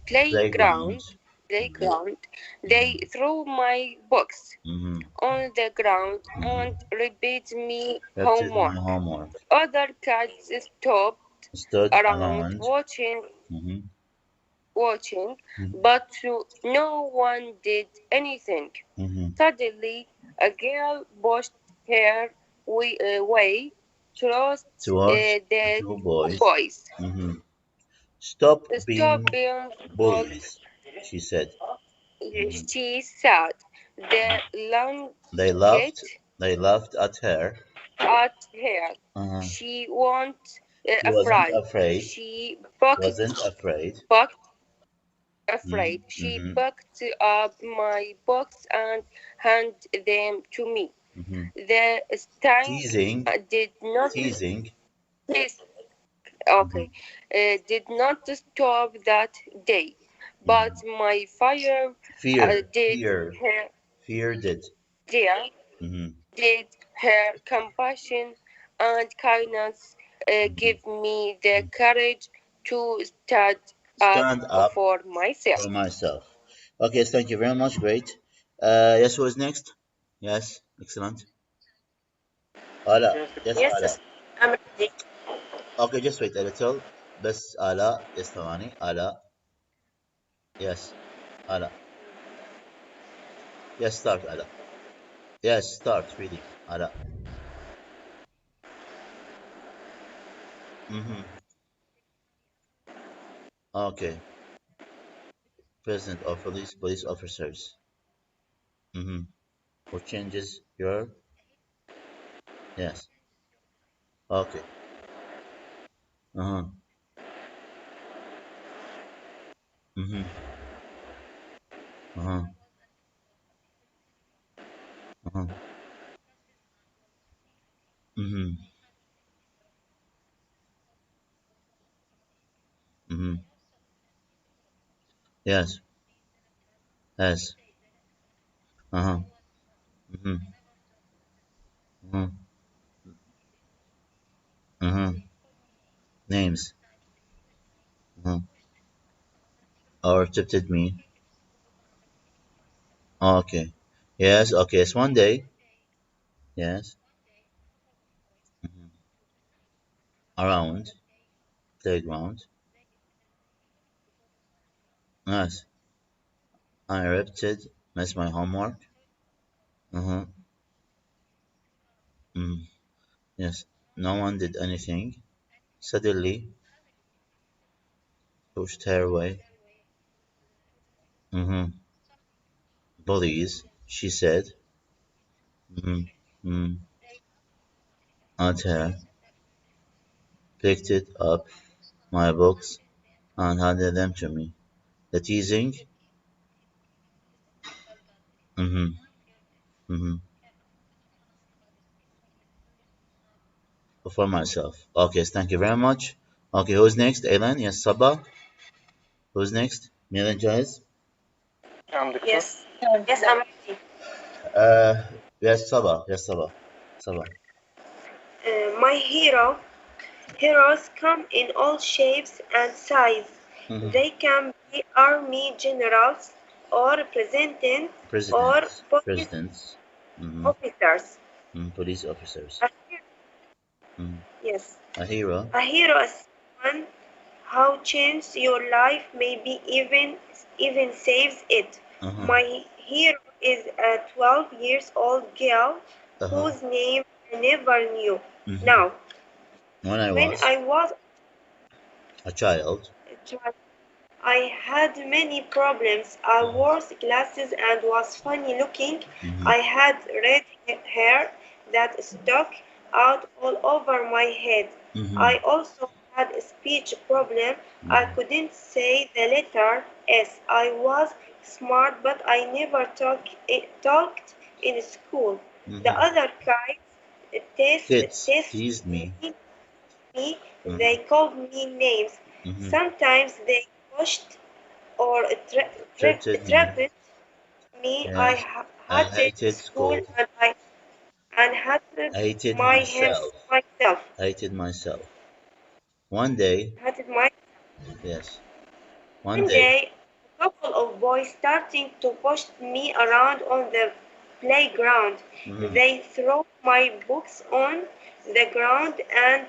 playground. They threw my books on the ground and repeated me homework. Other kids stood around watching, but no one did anything. Suddenly, a girl pushed her way trust towards the two two boys. boys. Stop Stop being being bullies, she said. She said. The They laughed laughed at her. at her. She wasn't afraid. She Wasn't afraid. She picked up my books and handed them to me. The sting did not Teasing. Did not stop that day, but my Fear did. Fear did. Dear, did her compassion and kindness give me the courage to Stand up for myself. for myself. Okay, thank you very much. Great. Yes, who is next? Yes, excellent. Ala. Yes, Ala. I'm ready. Okay, just wait a little. بس آلاء yes ثواني آلاء. Yes, آلاء. Yes, start آلاء. Yes, start reading آلاء. Okay. President of police officers. Who changes your? Yes. Okay. Mhm. Mhm. Mhm. Mhm. Mhm. Yes. Yes. Mhm. Mhm. Mhm. Mhm. Names. Mhm. Or tempted me. Okay. Yes. Okay. Yes. One day. Yes. Mhm. Around playground. Yes. I repeated. Missed my homework. Mhm. Mhm. Yes. No one did anything. Suddenly pushed her away. Mhm. Bullies. She said. Mhm. Mhm. At her. Picked it up my books and handed them to me. The teasing. Mhm. Mhm. For myself. Okay, thank you very much. Okay, who's next? Aylan? Yes, Sabah. Who's next? Milan Jahis? Yes. Yes, I'm ready. Yes, Sabah. Yes, Sabah. Sabah. My heroes come in all shapes and sizes. They can be army generals or presidents or Presidents. officers. Police officers. A Yes. A hero. A hero is someone who changes your life, maybe even saves it. My hero is a 12 years old girl whose name I never knew. Now, When I when was I was a child. a child, I had many problems. I wore glasses and was funny looking. I had red hair that stuck out all over my head. I also had a speech problem. I couldn't say the letter S. I was smart, but I never talked in school. The other kids Teased me. they called me names. Sometimes they pushed or trapped me. Yes. I hated School school. and hated I hated my hands myself. myself. I hated myself. One day. Hated my Yes. One One day. day, a couple of boys starting to push me around on the playground. They threw my books on the ground and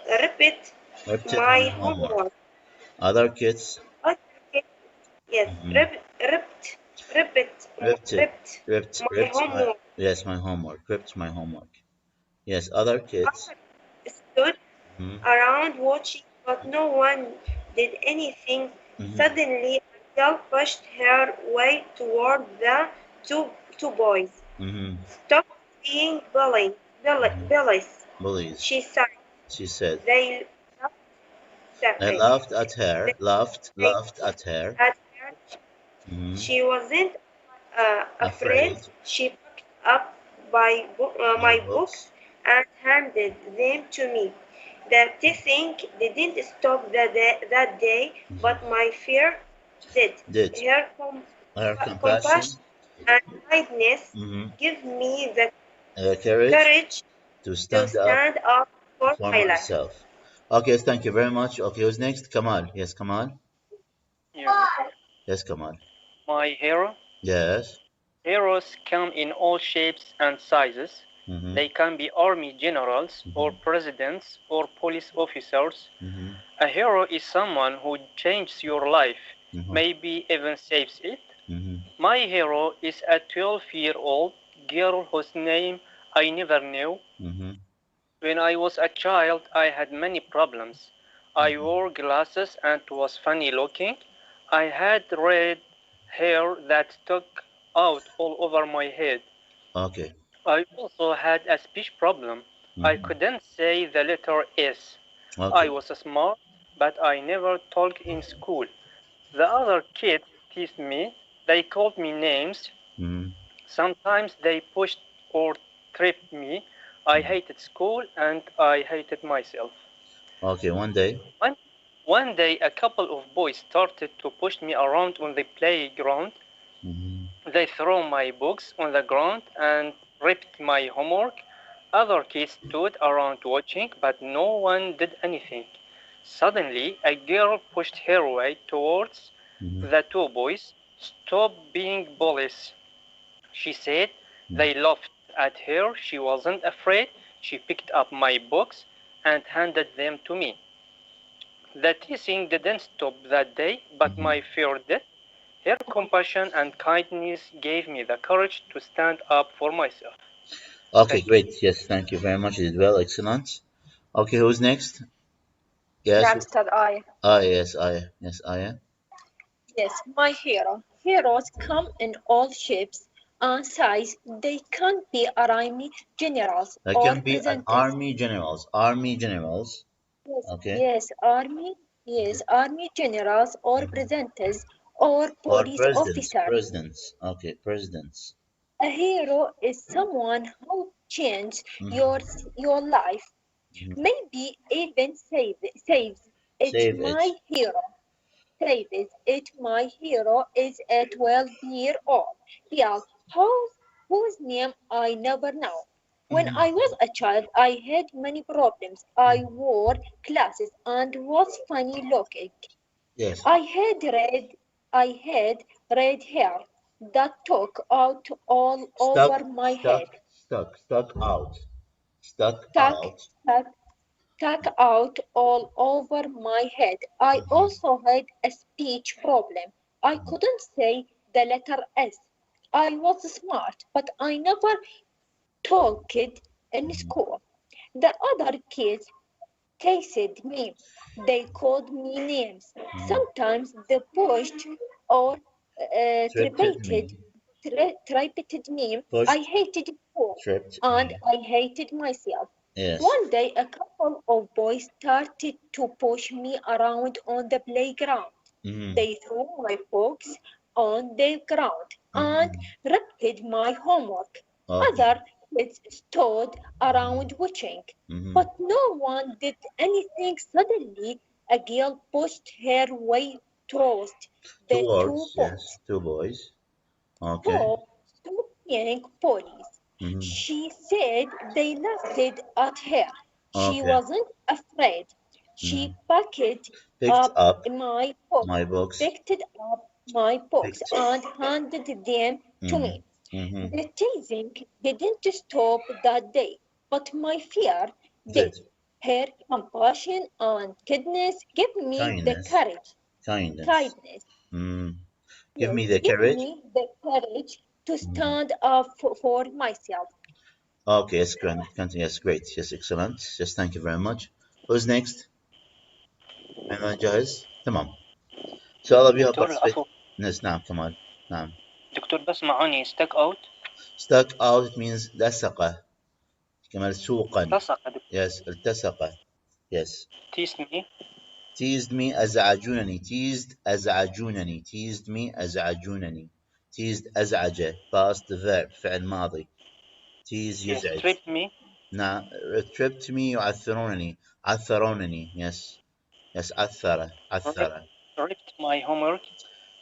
ripped Ripped my my homework. homework. Other kids. Other kids, yes, ripped my homework. Yes, my homework. Ripped my homework. Yes, other kids. stood around watching, but no one did anything. Suddenly, a girl pushed her way toward the two boys. Stop being bullies, she said. She said. They I laughed at her. Laughed at her. at her. She wasn't afraid. She picked up my books and handed them to me. The teasing didn't stop that day, but my fear did. Her compassion and kindness give me the courage to stand up for my life. myself. Okay, thank you very much. Okay, who's next? Kamal. Yes, Kamal. Yes, Kamal. My hero? Yes. Heroes come in all shapes and sizes. They can be army generals or presidents or police officers. A hero is someone who changes your life, maybe even saves it. My hero is a 12-year-old girl whose name I never knew. When I was a child, I had many problems. I wore glasses and was funny looking. I had red hair that stuck out all over my head. Okay. I also had a speech problem. I couldn't say the letter S. I was smart, but I never talked in school. The other kids teased me. They called me names. Sometimes they pushed or tripped me. I hated school and I hated myself. Okay, one day. One day, a couple of boys started to push me around on the playground. They threw my books on the ground and ripped my homework. Other kids stood around watching, but no one did anything. Suddenly, a girl pushed her way towards the two boys. Stop being bullies, she said. They laughed at her. She wasn't afraid. She picked up my books and handed them to me. The teasing didn't stop that day, but my fear did. Her compassion and kindness gave me the courage to stand up for myself. Okay, great. Yes, thank you very much. You did well. Excellent. Okay, who's next? Yes. Randstad Aya. Yes, Aya. Yes, Aya. Yes, my hero. Heroes come in all shapes and sizes. They can be army generals They or can be presenters. army generals. Army generals. Yes, okay. Yes, army generals or presenters or police officers. Presidents. Okay, presidents. A hero is someone who changes your life. Maybe even saves it. My hero saves it. My hero is a 12-year-old girl whose name I never know. When I was a child, I had many problems. I wore glasses and was funny looking. Yes. I had red hair that stuck out all over my head. Stuck out all over my head. I also had a speech problem. I couldn't say the letter S. I was smart, but I never talked in school. The other kids teased me. They called me names. Sometimes they pushed or tripped me. I hated school and I hated myself. Yes. One day, a couple of boys started to push me around on the playground. They threw my books on the ground and ripped my homework. Other kids stood around watching, but no one did anything. Suddenly, a girl pushed her way towards the two boys. Okay. Stop being police. She said they laughed at her. She wasn't afraid. She picked up my books and handed them to me. The teasing didn't stop that day, but my fear did. Her compassion and kindness gave me the courage. Kindness. Give me the courage. to stand up for myself. Okay, yes, yes, great. Yes, excellent. Yes, thank you very much. Who's next? أنا جاهز؟ تمام. So all of you have دكتور participated. العفو. Yes, نعم كمال. نعم. دكتور بس معاني stuck out. Stuck out, it means لصق. كمان سوقا. التصق. Yes, التصق. Yes. Teased me. Teased me أزعجونني. Teased أزعجونني. Teased me أزعجونني. Teased أزعج. Past verb. فعل ماضي. Tease يزعج. Yes, tripped me. نعم. Tripped me يعثرونني. عثرونني. Yes. Yes, عثر. عثر. Ripped my homework.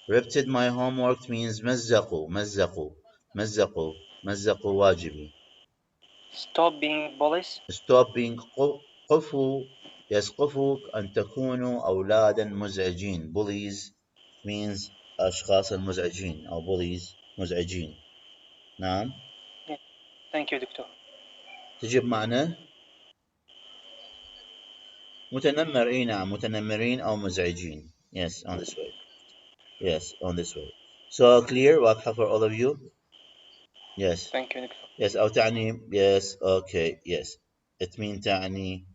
Ripped my homework means مزقوا. مزقوا. مزقوا. مزقوا واجبي. Stop being bullies. Stop being قفوا. يسقفوا أن تكونوا أولادا مزعجين. Bullies means أشخاص المزعجين أو bullies مزعجين. نعم. Thank you دكتور. تجيب معنى متنمر. إيه نعم متنمرين أو مزعجين. Yes, on this way. Yes, on this way. So clear واضحة for all of you. Yes. Thank you دكتور. Yes أو تعني yes. Okay. Yes. It means تعني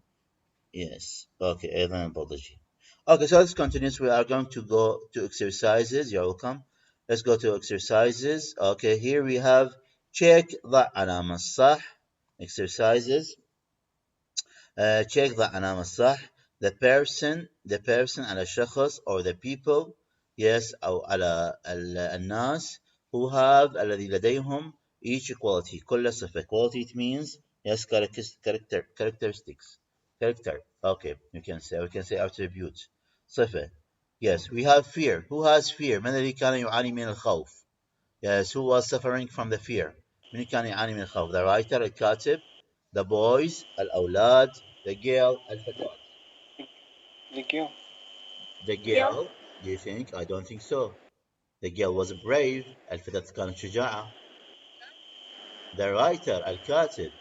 yes. Okay. أيضا apology. Okay, so let's continue. We are going to go to exercises. You're welcome. Let's go to exercises. Okay, here we have check ضع علامة الصح. Exercises. Check ضع علامة الصح. The person على الشخص or the people. Yes, أو على الناس who have الذي لديهم each quality. كل صفة. Quality it means yes characteristics. Character. Okay, we can say attribute. صفة. Yes, we have fear. Who has fear? من الذي كان يعاني من الخوف? Yes, who was suffering from the fear? من كان يعاني من الخوف? The writer, الكاتب, the boys, الأولاد, the girl, الفتاة. The girl. The girl, do you think? I don't think so. The girl was brave. الفتاة كانت شجاعة. The writer, الكاتب.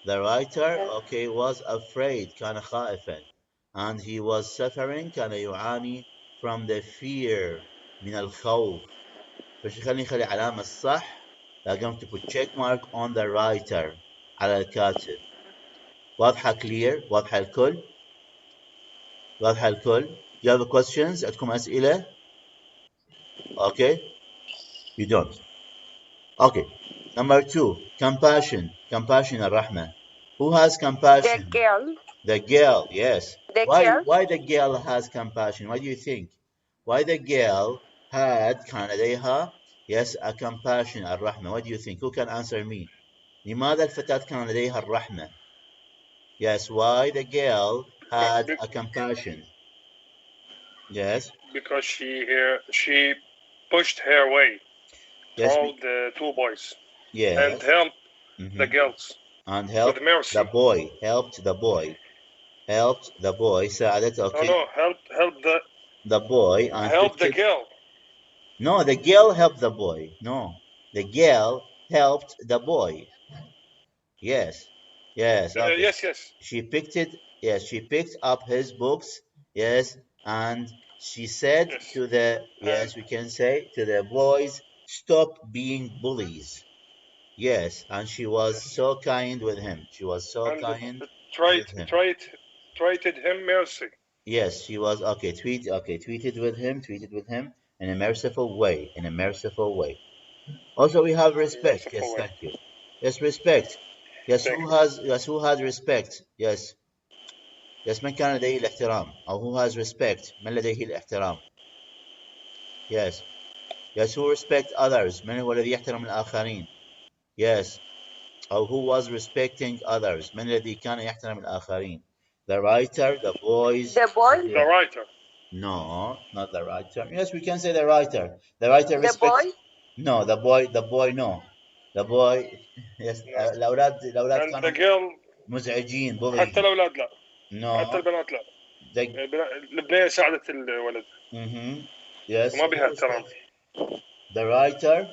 The writer, okay, was afraid. كان خائفا. And he was suffering. كان يعاني from the fear. من الخوف. فش خليني نخلي علامة الصح. We're going to put check mark on the writer. على الكاتب. واضحة clear؟ واضحة الكل؟ واضحة الكل؟ You have questions؟ عندكم أسئلة؟ Okay? You don't. Okay. Number 2. Compassion. Compassion الرحمة. Who has compassion? The girl. The girl, yes. The girl. Why the girl has compassion? What do you think? Why the girl had كان لديها yes a compassion الرحمة? What do you think? Who can answer me? لماذا الفتاة كان لديها الرحمة? Yes, why the girl had a compassion? Yes. Because she pushed her way. Yes. All the two boys. Yes. And helped the girls. And helped the boy. Helped the boy. Helped the boy. ساعدت. Okay. No, helped the boy. And helped the girl. No, the girl helped the boy. No, the girl helped the boy. Yes. Yes. Okay. Yes. She picked it. Yes, she picked up his books. Yes, and she said to the we can say to the boys, stop being bullies. Yes, and she was so kind with him. She was so kind. Treated him mercy. Yes, she was tweeted with him in a merciful way. In a merciful way. Also, we have respect. Yes, thank you. Yes, respect. Yes, who has respect? Yes. Yes, من كان لديه الاحترام أو who has respect من لديه الاحترام. Yes. Yes, who respect others من هو الذي يحترم الآخرين. Yes. أو who was respecting others من الذي كان يحترم الآخرين. The writer, the boys. The boy. The writer. No, not the writer. Yes, we can say the writer. The writer respects. The boy. No, the boy. No, the boy. Yes, الأولاد And the girl. مزعجين bullying. حتى الأولاد لا. No. حتى البنات لا. البنية ساعدت الولد. Yes. وما بها احترام. The writer.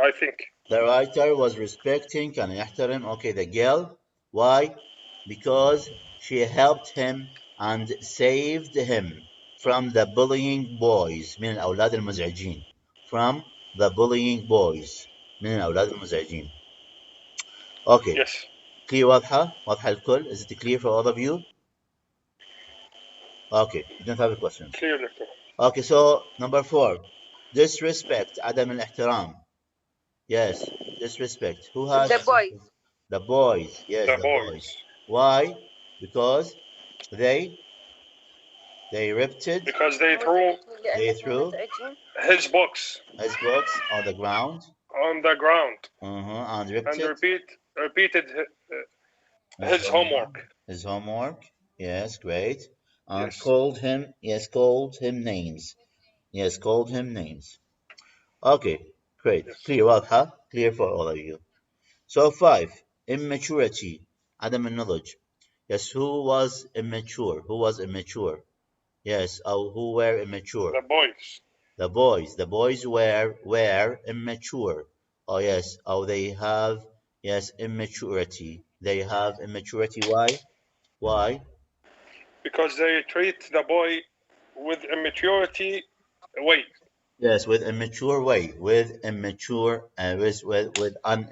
I think. The writer was respecting كان يحترم. Okay, the girl. Why? Because she helped him and saved him from the bullying boys. من الأولاد المزعجين. From the bullying boys. من الأولاد المزعجين. Okay. Yes. Clear واضحة الكل? Is it clear for all of you? Okay. You don't have a question. Clear, doctor. Okay, so number 4. Disrespect. عدم الاحترام. Yes, disrespect. Who has The boys. The boys. Yes, The the boys. boys. Why? Because they ripped it. Because they threw his books on the ground. On the ground. And ripped And it. repeated his homework. His homework. Yes, great. And Yes. called him names. Yes, called him names. Okay, great. Yes. Clear, واضحة? Clear for all of you. So 5. Immaturity. عدم النضج. Yes, who was immature? Yes, who were immature? The boys. The boys were immature. Oh yes, they have, yes, immaturity. They have immaturity. Why? Because they treat the boy with immaturity way. Yes, with immature way, with an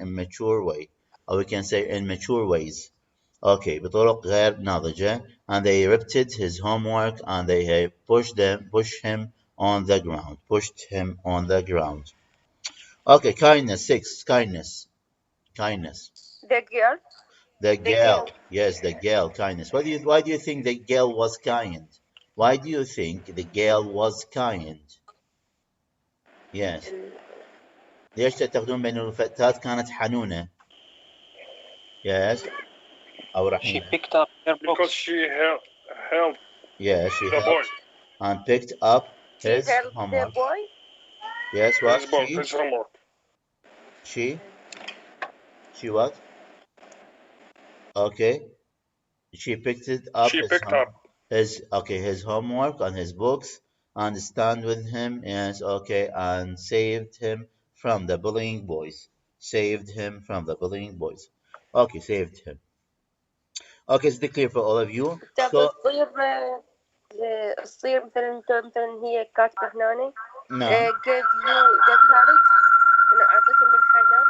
immature way, or we can say immature ways. Okay, بطرق غير ناضجة, and they repeated his homework and they pushed him on the ground. Okay, kindness. 6. Kindness. The girl. The girl. Yes, the girl. Kindness. Why do you think the girl was kind? Why do you think the girl was kind? Yes. ليش تعتقدون بأن الفتاة كانت حنونة؟ Yes. أو She رحيمة. picked up her Because books. she helped. Yeah, she the helped boy. and picked up his homework. The boy. Yes, what? His homework. She what? Okay. She picked it up. His homework and his books, and stand with him. Yes, okay, and saved him from the bullying boys. Okay, saved him. Okay, is it clear for all of you? So, تصير مثلا هي كاتبة هنا نعم. give you the courage إنه أعطيك من حنان.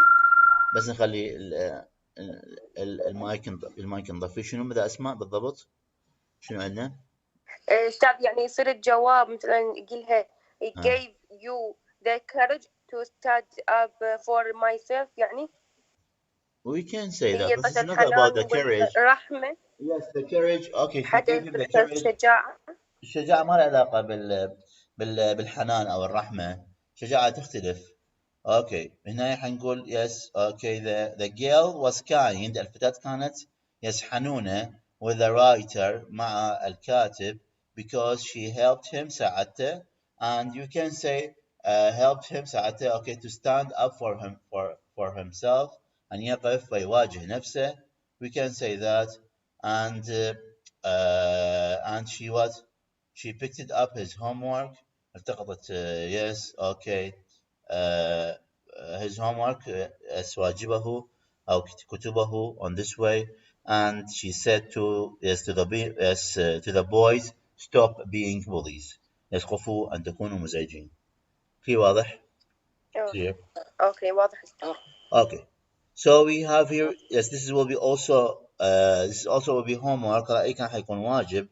بس نخلي المايك نضفيه. شنو ماذا أسمع بالضبط؟ شنو عندنا؟ أستاذ يعني يصير الجواب مثلا يقولها he gave you the courage to stand up for myself يعني. We can say that, but it's not about the courage. رحمة. Yes, the courage. Okay, she gave him the courage. الشجاعة ما لها علاقة بالحنان أو الرحمة. شجاعة تختلف. Okay, هنا حنقول yes. Okay, the girl was kind. الفتاة كانت yes حنونة with the writer مع الكاتب because she helped him ساعدته, and you can say helped him ساعدته. Okay, to stand up for himself. أن يقف ويواجه نفسه. We can say that. And she picked it up his homework. التقطت yes, okay, his homework واجبه أو كتبه on this way, and she said to the boys, stop being bullies. يسقفوا أن تكونوا مزعجين. في واضح؟ Clear. Okay, واضح. Okay. So we have here, yes, this will be also will be homework. رأيي كان حيكون واجب.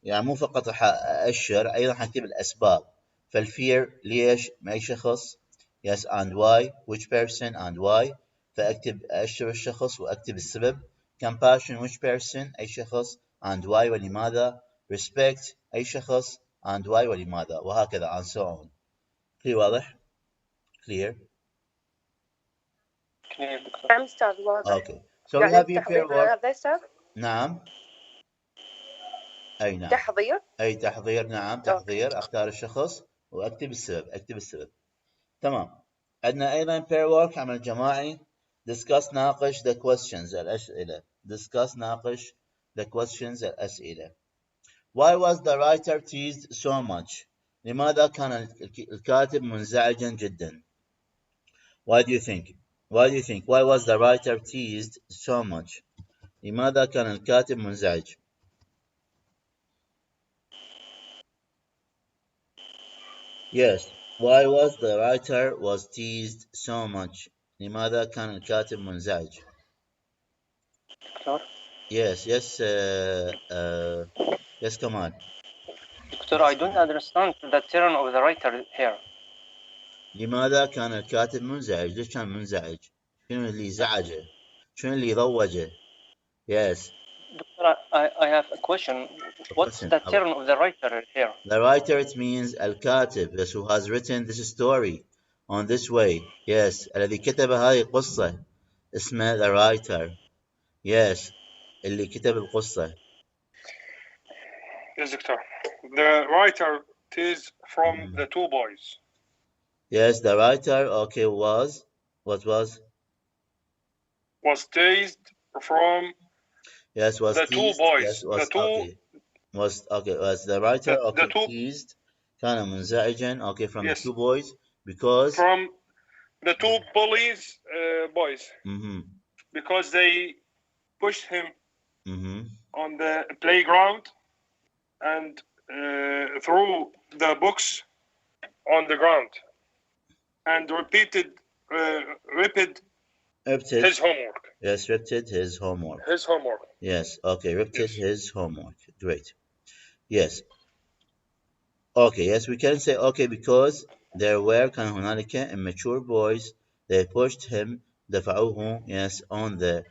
يعني مو فقط راح أشر، أيضا حنكتب الأسباب. فالفير ليش؟ من أي شخص؟ Yes, and why? Which person and why؟ فأكتب أشر الشخص وأكتب السبب. Compassion, which person؟ أي شخص. And why ولماذا؟ Respect، أي شخص. And why ولماذا؟ وهكذا and so on. Clear واضح؟ Clear. Okay. So we have here pair work. نعم. أي نعم. تحضير. نعم تحضير. أختار الشخص وأكتب السبب. تمام. عندنا أيضا pair work عمل جماعي. Discuss ناقش the questions الأسئلة. Why was the writer teased so much? لماذا كان الكاتب منزعجا جدا? Why do you think? Why was the writer teased so much? لماذا كان الكاتب منزعج؟ Yes. Why was the writer teased so much? لماذا كان الكاتب منزعج؟ دكتور Yes, yes, Kamal. دكتور I don't understand the turn of the writer here. لماذا كان الكاتب منزعج؟ ليش كان منزعج؟ شنو اللي زعجه؟ شنو اللي ضوجه؟ Yes. Doctor, I have a question. What's the turn of the writer here? The writer, it means الكاتب, yes, who has written this story on this way. Yes, الذي كتب هذه القصة اسمه the writer. Yes, اللي كتب القصة. Yes, doctor. The writer is from the two boys. Yes, the writer, okay, was, what was? Was teased from yes, was the teased, two boys. yes, was, the two, okay. Was the writer, okay, the two, teased, كان منزعجا, okay, from yes, the two boys, because? From the two bullies boys. Because they pushed him on the playground and threw the books on the ground and repeated his homework. Yes, repeated his homework. His homework. Yes, okay, repeated his homework. Great. Yes. Okay, yes, we can say okay because there were كان هنالك immature boys. They pushed him, دفعوه, yes, on the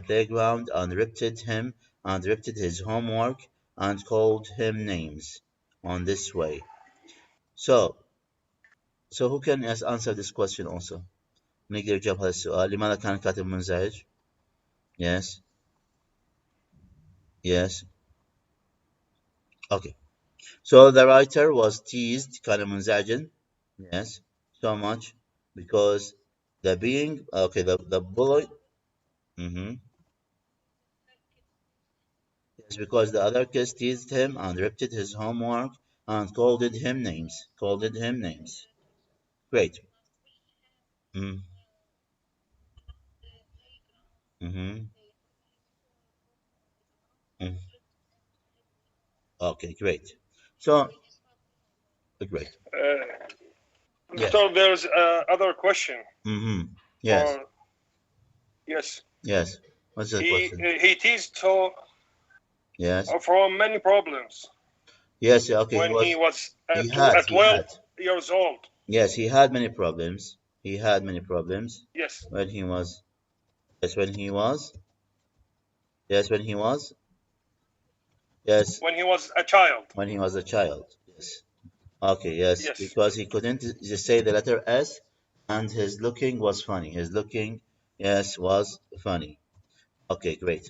playground and repeated him and repeated his homework and called him names on this way. So who can answer this question also? نقدر نجاوب هذا السؤال. لماذا كان الكاتب منزعج؟ Yes. Yes. Okay. So the writer was teased, كان منزعجا. Yes. So much because the being, okay, the bully. Yes, because the other kids teased him and repeated his homework and called him names. Great. Okay, great. So, great. Yes. So there's other question. Yes. Yes. Yes. What's the question? He teased so. Yes. From many problems. Yes. Okay. When he was at 12 years old. Yes, he had many problems. Yes. When he was. Yes, when he was. Yes, when he was. Yes. When he was a child. When he was a child. Yes. Okay. Yes. Because he couldn't just say the letter S, and his looking was funny. His looking, yes, was funny. Okay, great.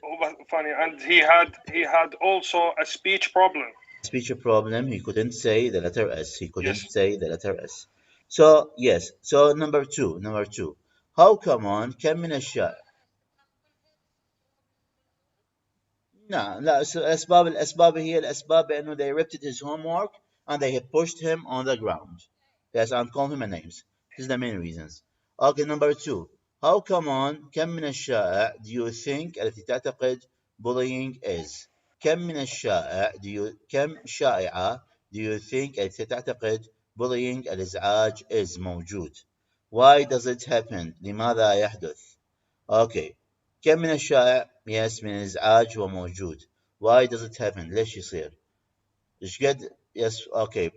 Funny, and he had also a speech problem. He couldn't say the letter S. Say the letter S. So yes. So number two. How come on كم من الشيء؟ لا الأسباب هي الأسباب بأنه they repeated his homework and they had pushed him on the ground. Yes, and called him names. This is the main reasons. Okay, number two. How come on كم من الشائع do you think التي تعتقد bullying is? كم من الشائع كم شائعة do you think التي تعتقد bullying الإزعاج is موجود? Why does it happen? لماذا يحدث? Okay. كم من الشائع yes من الإزعاج هو موجود. Why does it happen? ليش يصير؟ إيش قد yes okay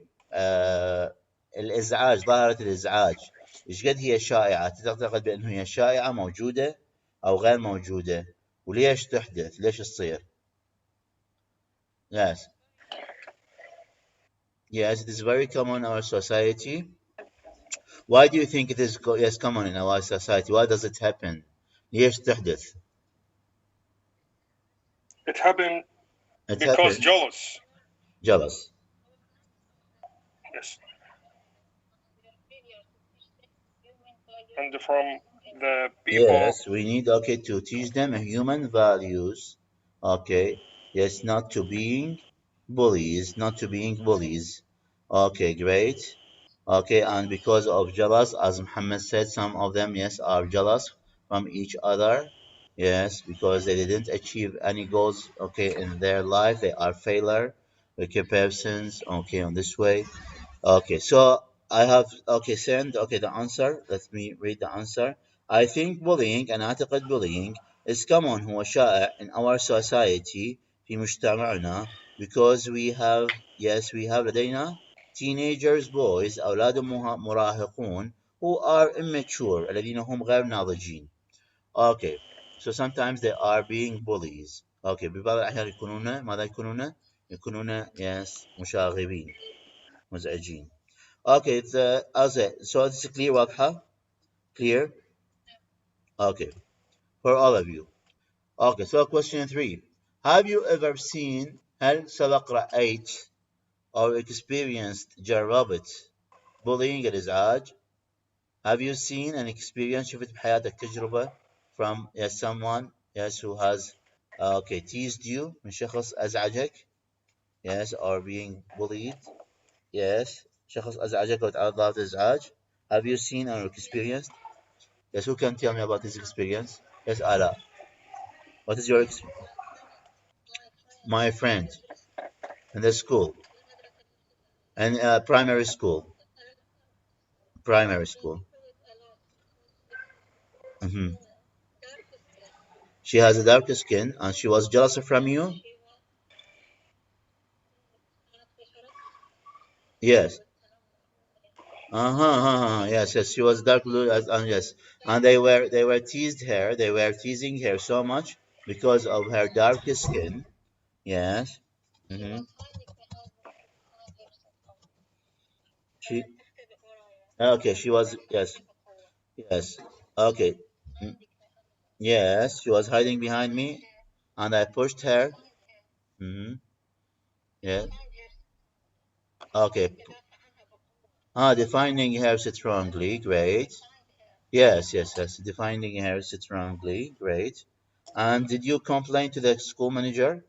الإزعاج ظاهرة الإزعاج إيش قد هي شائعة؟ تعتقد بأنه هي شائعة موجودة أو غير موجودة؟ وليش تحدث؟ ليش تصير؟ Yes. Yes, it is very common in our society. Why do you think it is common in our society? Why does it happen? ليش تحدث؟ It happened because jealous. Jealous. Yes. And from the people. Yes, we need to teach them human values. Okay. Yes, not to being bullies. Okay, great. Okay, and because of jealous, as Muhammad said, some of them, yes, are jealous from each other. Yes, because they didn't achieve any goals, okay, in their life. They are failure, persons, okay, on this way. Okay, so I have okay send okay the answer. Let me read the answer. I think bullying أنا أعتقد bullying is common هو شائع in our society في مجتمعنا because we have we have لدينا teenagers boys أولاد مراهقون who are immature الذين هم غير ناضجين. Okay, so sometimes they are being bullies. Okay, ببعض الأحيان يكونون ماذا يكونون؟ يكونون مشاغبين مزعجين. Okay, so it's clear واضحة? Clear? Okay, for all of you. Okay, so question 3. Have you ever seen هل سبق رأيت or experienced جربت bullying الإزعاج? Have you seen and experienced شفت بحياتك تجربة from someone who has teased you من شخص أزعجك or being bullied شخص أزعجك وتعرض له إزعاج. Have you seen or experienced? Yes, who can tell me about this experience? Yes, Ala. What is your experience? My friend in the school and primary school. Primary school. She has a darker skin and she was jealous from you. Yes. Yes. She was dark blue, yes. And they were teasing her so much because of her dark skin. Yes. She was yes. Okay. Yes, she was hiding behind me, and I pushed her. Yeah. Okay. Defining her strongly. Great. Yes. Defining her strongly. Great. And did you complain to the school manager?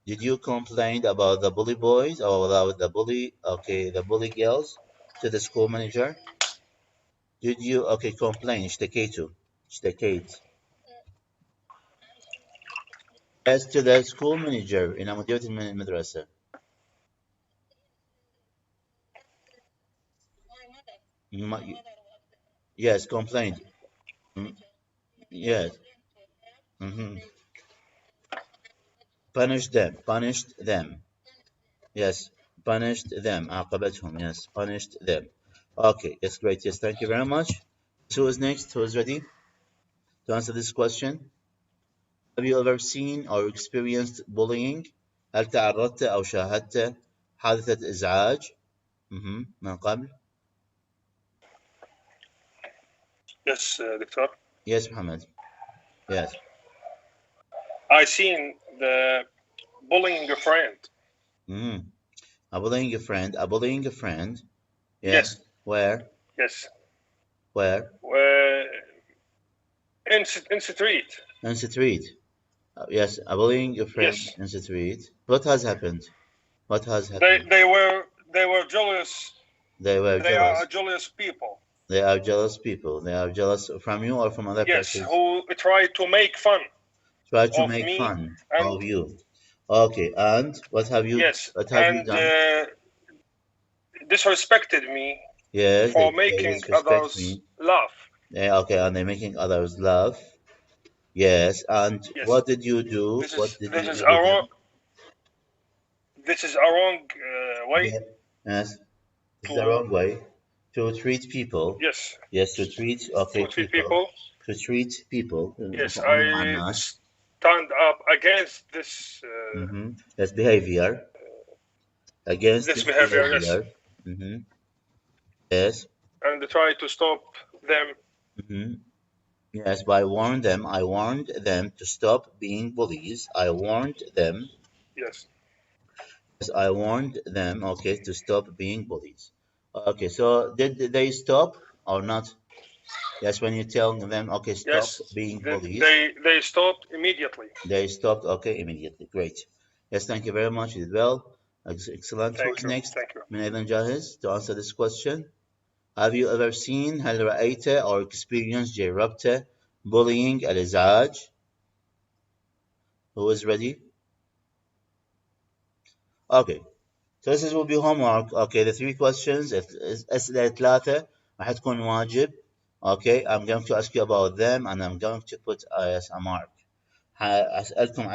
Did you complain about the bully boys or about the bully girls to the school manager? Did you complain اشتكيت as to the school manager إلى مديرة المدرسة. Yes, complained. Yes. Punished them. Yes, punished them. عاقبتهم. Yes, punished them. Okay, yes, great. Yes, thank you very much. Who is next? Who is ready to answer this question? Have you ever seen or experienced bullying? هل تعرضت أو شاهدت حادثة إزعاج من قبل؟ Yes, Doctor. Yes, Muhammad. Yes. I seen the bullying a friend. A bullying a friend. Yes. Where? Yes. Where? In street. In street. Yes, a bullying a friend in street. What has happened? They were jealous. They are jealous people. They are jealous people. They are jealous from you or from other persons? Yes, who try to make fun. Try to make fun of you. Okay, and what have you? Yes, what have you done? Disrespected me. Yes, for making others laugh. Yeah, okay, and they're making others laugh. Yes, and what did you do? This is a wrong way. Yes, this is the wrong way to treat people. Yes. Yes, to treat people. To treat people. Yes, I stand up against this. This behavior. Against this behavior. Yes. Yes. And try to stop them. Yes, but I warned them to stop being bullies. I warned them. Yes. Yes, I warned them, to stop being bullies. Okay, so did they stop or not? Yes, when you tell them, stop being bullies. They stopped immediately. They stopped, immediately. Great. Yes, thank you very much. You did well. Excellent. Who's next? من أيضا جاهز to answer this question? Have you ever seen هل رأيت or experienced جربت bullying الإزعاج? Who is ready? Okay. So this will be homework. Okay, the 3 questions. أسئلة 3 راح تكون واجب. Okay, I'm going to ask you about them and I'm going to put as a mark. أسألكم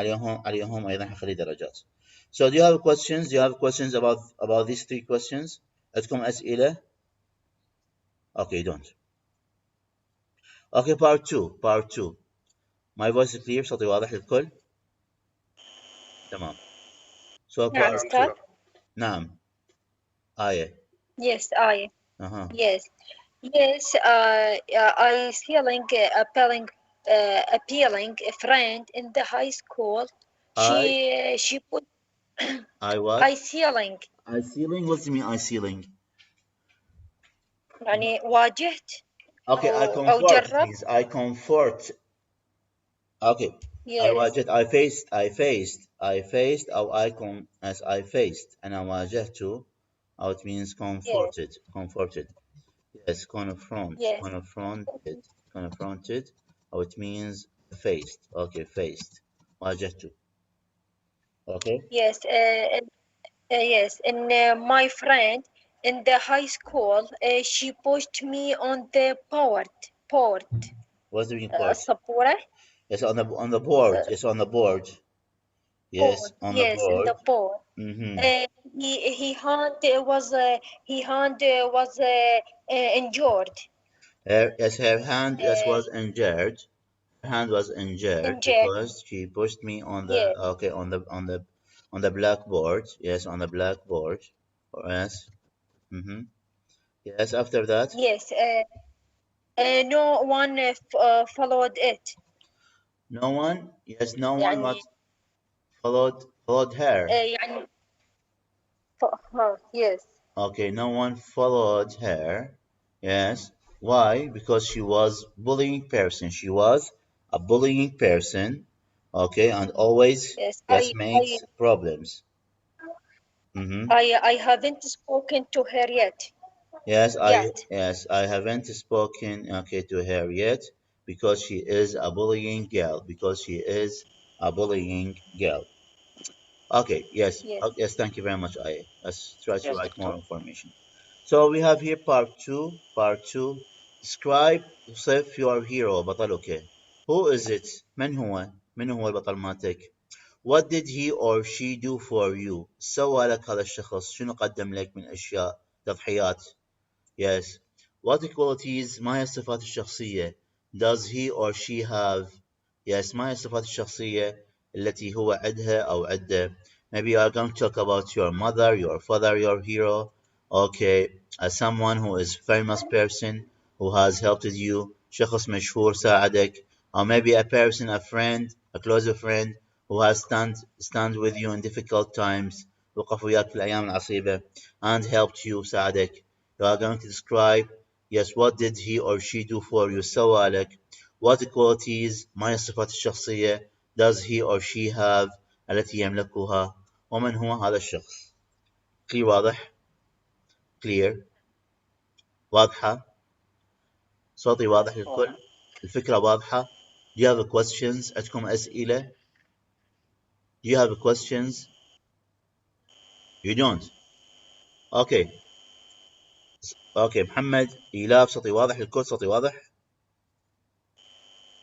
عليهم أيضا حخلي درجات. So do you have questions? Do you have questions about these 3 questions? عندكم أسئلة? Okay, don't. Okay, part 2. My voice is clear. صوتي واضح للكل؟ تمام. So part 2. نعم. آية. Yes, I. Uh-huh. Yes. I feeling appealing a friend in the high school. She put. I what? I feeling. I feeling. What do you mean? I feeling? يعني واجهت. Okay, I comfort means I comfort. Okay. Yes. I واجهت. I faced. أو as I faced. أنا واجهت. أو it means comforted. Yes. Comforted. Yes, confront. Yes. Confronted. Or it means faced. Okay, faced. واجهت. Okay. Yes. Yes. And my friend in the high school, she pushed me on the board. What's the meaning board? Sapura? Yes, on the board. It's on the board. Yes, board. On the board. In the board. Mm-hmm. He hand was injured. Yes, her hand was injured. Her hand was injured because she pushed me on the on the blackboard. Yes, on the blackboard. Yes. Mm-hmm. Yes. After that. Yes. No one followed it. No one. Yes. No one was followed her. يعني yes. Okay, no one followed her. Yes. Why? Because she was bullying person. She was a bullying person. Okay, and always makes problems. Mm-hmm. I haven't spoken to her yet. Yes, I haven't spoken to her yet because she is a bullying girl. Okay, yes. Yes, thank you very much, Aya. Let's try to write more information. So we have here part 2. Describe yourself, your hero, بطلك. Who is it? من هو البطل مالتك? What did he or she do for you? سوى لك هذا الشخص شنو قدم لك من أشياء تضحيات؟ Yes. What qualities ما هي الصفات الشخصية? Does he or she have? Yes. ما هي الصفات الشخصية التي هو عندها أو عنده? Maybe you are going to talk about your mother, your father, your hero. Okay. As someone who is famous person who has helped you. شخص مشهور ساعدك. Or maybe a person, a friend, a closer friend who has stand with you in difficult times. وقف وياك في الأيام العصيبة and helped you ساعدك. You are going to describe, yes, what did he or she do for you? سوى لك. What qualities ما هي الصفات الشخصية does he or she have التي يملكها؟ ومن هو هذا الشخص؟ clear واضح؟ clear واضحة؟ صوتي واضح للكل؟ الفكرة واضحة؟ Do you have questions؟ عندكم أسئلة؟ Do you have questions? You don't? Okay. اوكي محمد إيلاف صوتي واضح للكل؟ صوتي واضح؟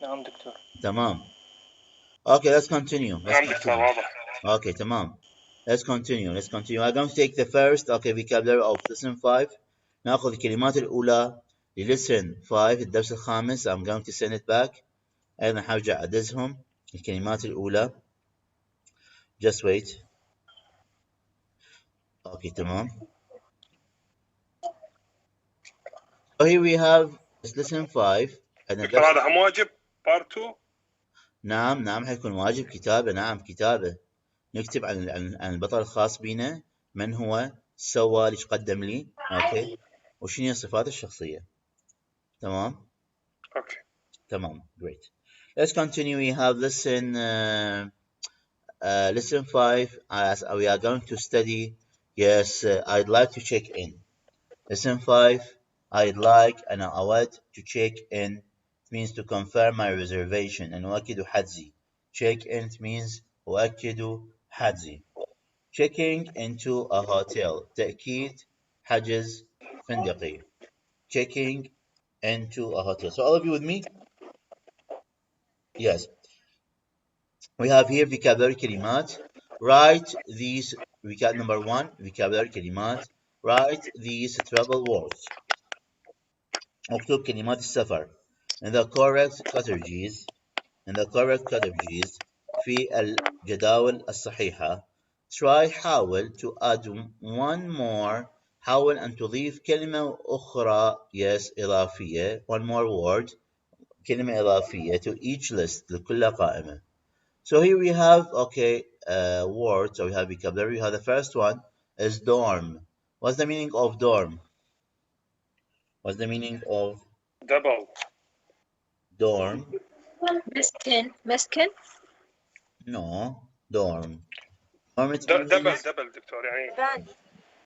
نعم دكتور. تمام. Okay, let's continue. نعم دكتور واضح. Okay, تمام. Let's continue. I'm going to take the first vocabulary of lesson 5. ناخذ الكلمات الأولى للسن 5 الدرس الخامس. I'm going to send it back. أيضا حرجع أدزهم الكلمات الأولى. Just wait. Okay, تمام. So here we have lesson 5. هذا هم واجب part 2. نعم حيكون واجب كتابة. نعم كتابة. نكتب عن البطل الخاص بينا من هو سوى ليش قدم لي. اوكي وشنو هي الصفات الشخصية. تمام. Okay. تمام. Great. Let's continue. We have lesson 5 as we are going to study. Yes, I'd like to check in. Lesson 5. I'd like and I want to check in. It means to confirm my reservation. and أؤكد حجزي. Check in it means أؤكد حجزي. checking into a hotel تأكيد حجز فندقي checking into a hotel. So all of you with me? Yes. We have here vocabulary كلمات. Write these number 1 vocabulary كلمات. Write these travel words. اكتب كلمات السفر in the correct categories في الجداول الصحيحة. حاول to add one more. حاول أن تضيف كلمة أخرى إضافية one more word كلمة إضافية to each list لكل قائمة. So here we have words, so we have vocabulary. We have the first one is dorm. What's the meaning of dorm? What's the meaning of double dorm? مسكن. No, dorm. Dorm it double means دكتور يعني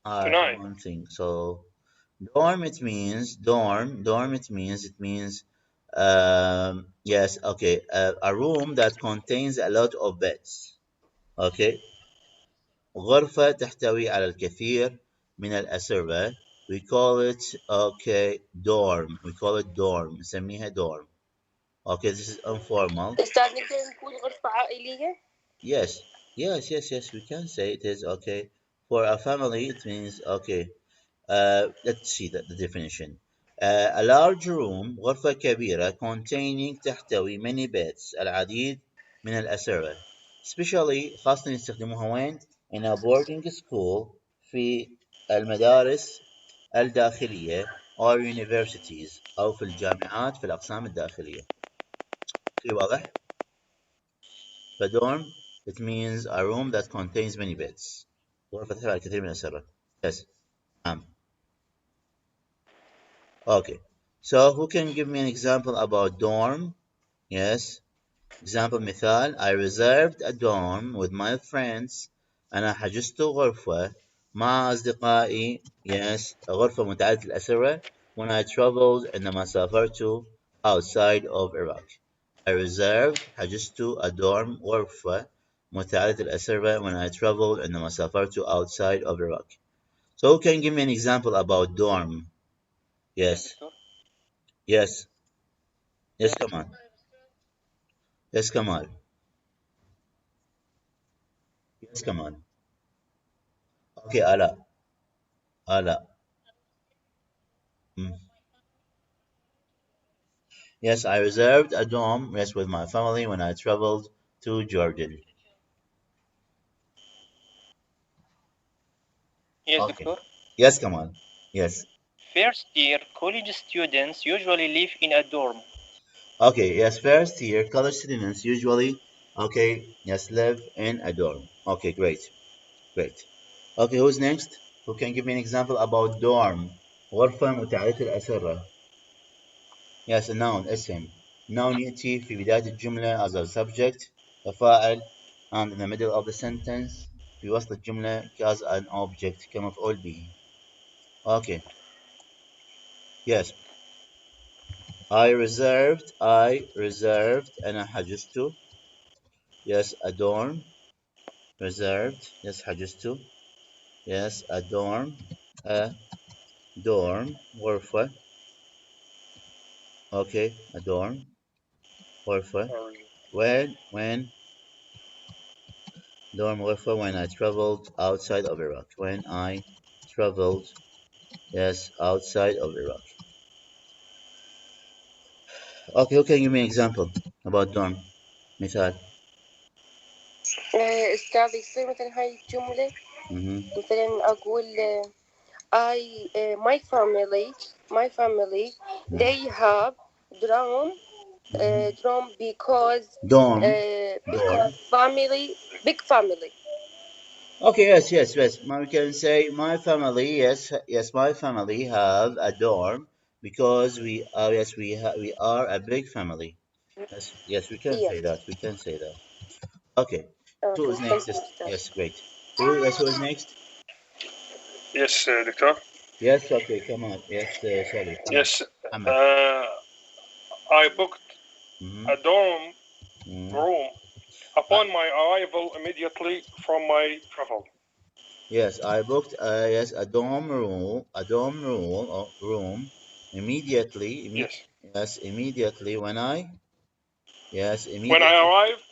I don't think so. Dorm it means yes, okay, a room that contains a lot of beds. Okay. غرفة تحتوي على الكثير من الأسرة. We call it dorm. نسميها dorm. Okay, this is informal. أستاذ نقدر نقول غرفة عائلية؟ Yes, we can say it is okay. For a family, it means okay. Let's see the definition. A large room غرفة كبيرة containing تحتوي many beds العديد من الأسرة. Especially خاصة يستخدموها وين؟ in a boarding school في المدارس الداخلية or universities أو في الجامعات في الأقسام الداخلية. في واضح؟ فدورم it means a room that contains many beds. غرفة تحتوي على الكثير من الأسرة. Yes. Okay. So who can give me an example about dorm? Yes. Example مثال I reserved a dorm with my friends. أنا حجزت غرفة مع أصدقائي. Yes. غرفة متعددة الأسرة. When I traveled عندما سافرت outside of Iraq. I reserved حجزت a dorm غرفة متعددة الأسرة when I traveled عندما سافرت outside of Iraq. So who can give me an example about dorm? Yes. Yes, Kamal. Yes, Kamal. Yes, Kamal. Okay, Ala. Yes, I reserved a dorm with my family when I traveled to Jordan. Yes, Okay. Doctor. Yes, Kamal. Yes. First year college students usually live in a dorm. Okay, yes, first year college students usually, live in a dorm. Okay, great. Okay, who's next? Who can give me an example about dorm? غرفة متعددة الأسرة. Yes, a noun, اسم. Noun يأتي في بداية الجملة as a subject, a فاعل, and in the middle of the sentence في وسط الجملة as an object كمفعول به. Okay. Yes. I reserved أنا حجزت. Yes, a dorm. Reserved. Yes, حجزت. Yes, a dorm. A dorm. غرفة. Okay, a dorm. غرفة. When dorm غرفة when I traveled outside of Iraq. When I traveled, yes, outside of Iraq. Okay, who can give me an example about dorm? مثال. أستاذ يصير مثلا هاي الجملة مثلا أقول my family they have dorm because big family. Okay, yes. We can say my family. Yes, my family have a dorm because we are a big family. Yes, we can say that. Okay. Who is next? Yes, great. Who is next? Yes, Doctor. Yes, okay, come on. Yes, sorry. Yes, I booked a dorm room upon my arrival immediately from my travel. Yes, I booked a dorm room immediately. Immediately when I arrived.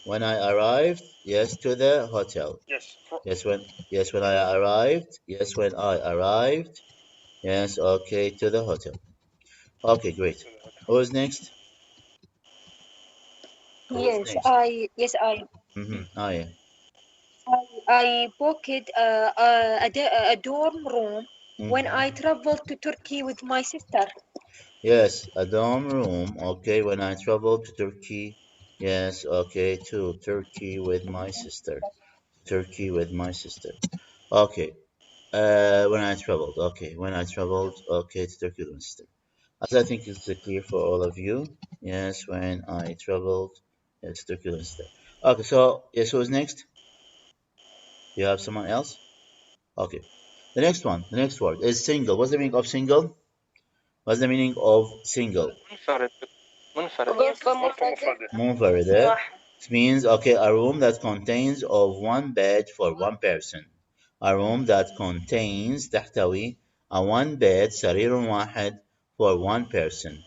When I arrived, yes, to the hotel. Yes. When I arrived. Yes, when I arrived. Yes, okay, to the hotel. Okay, great. Who's next? Yes, I Yeah. I booked a dorm room when I traveled to Turkey with my sister. Yes, a dorm room. Okay, when I traveled to Turkey. Yes, okay, to Turkey with my sister. Turkey with my sister. Okay. When I traveled. Okay, when I traveled. Okay, to Turkey with my sister. As I think it's clear for all of you. Yes, when I traveled. Yes, Turkey with my sister. Okay, so yes, who's next? You have someone else? Okay. The next one, the next word is single. What's the meaning of single? What's the meaning of single? منفردة. It means, okay, a room that contains of one bed for one person. A room that contains تحتوي a one bed سرير واحد for one person.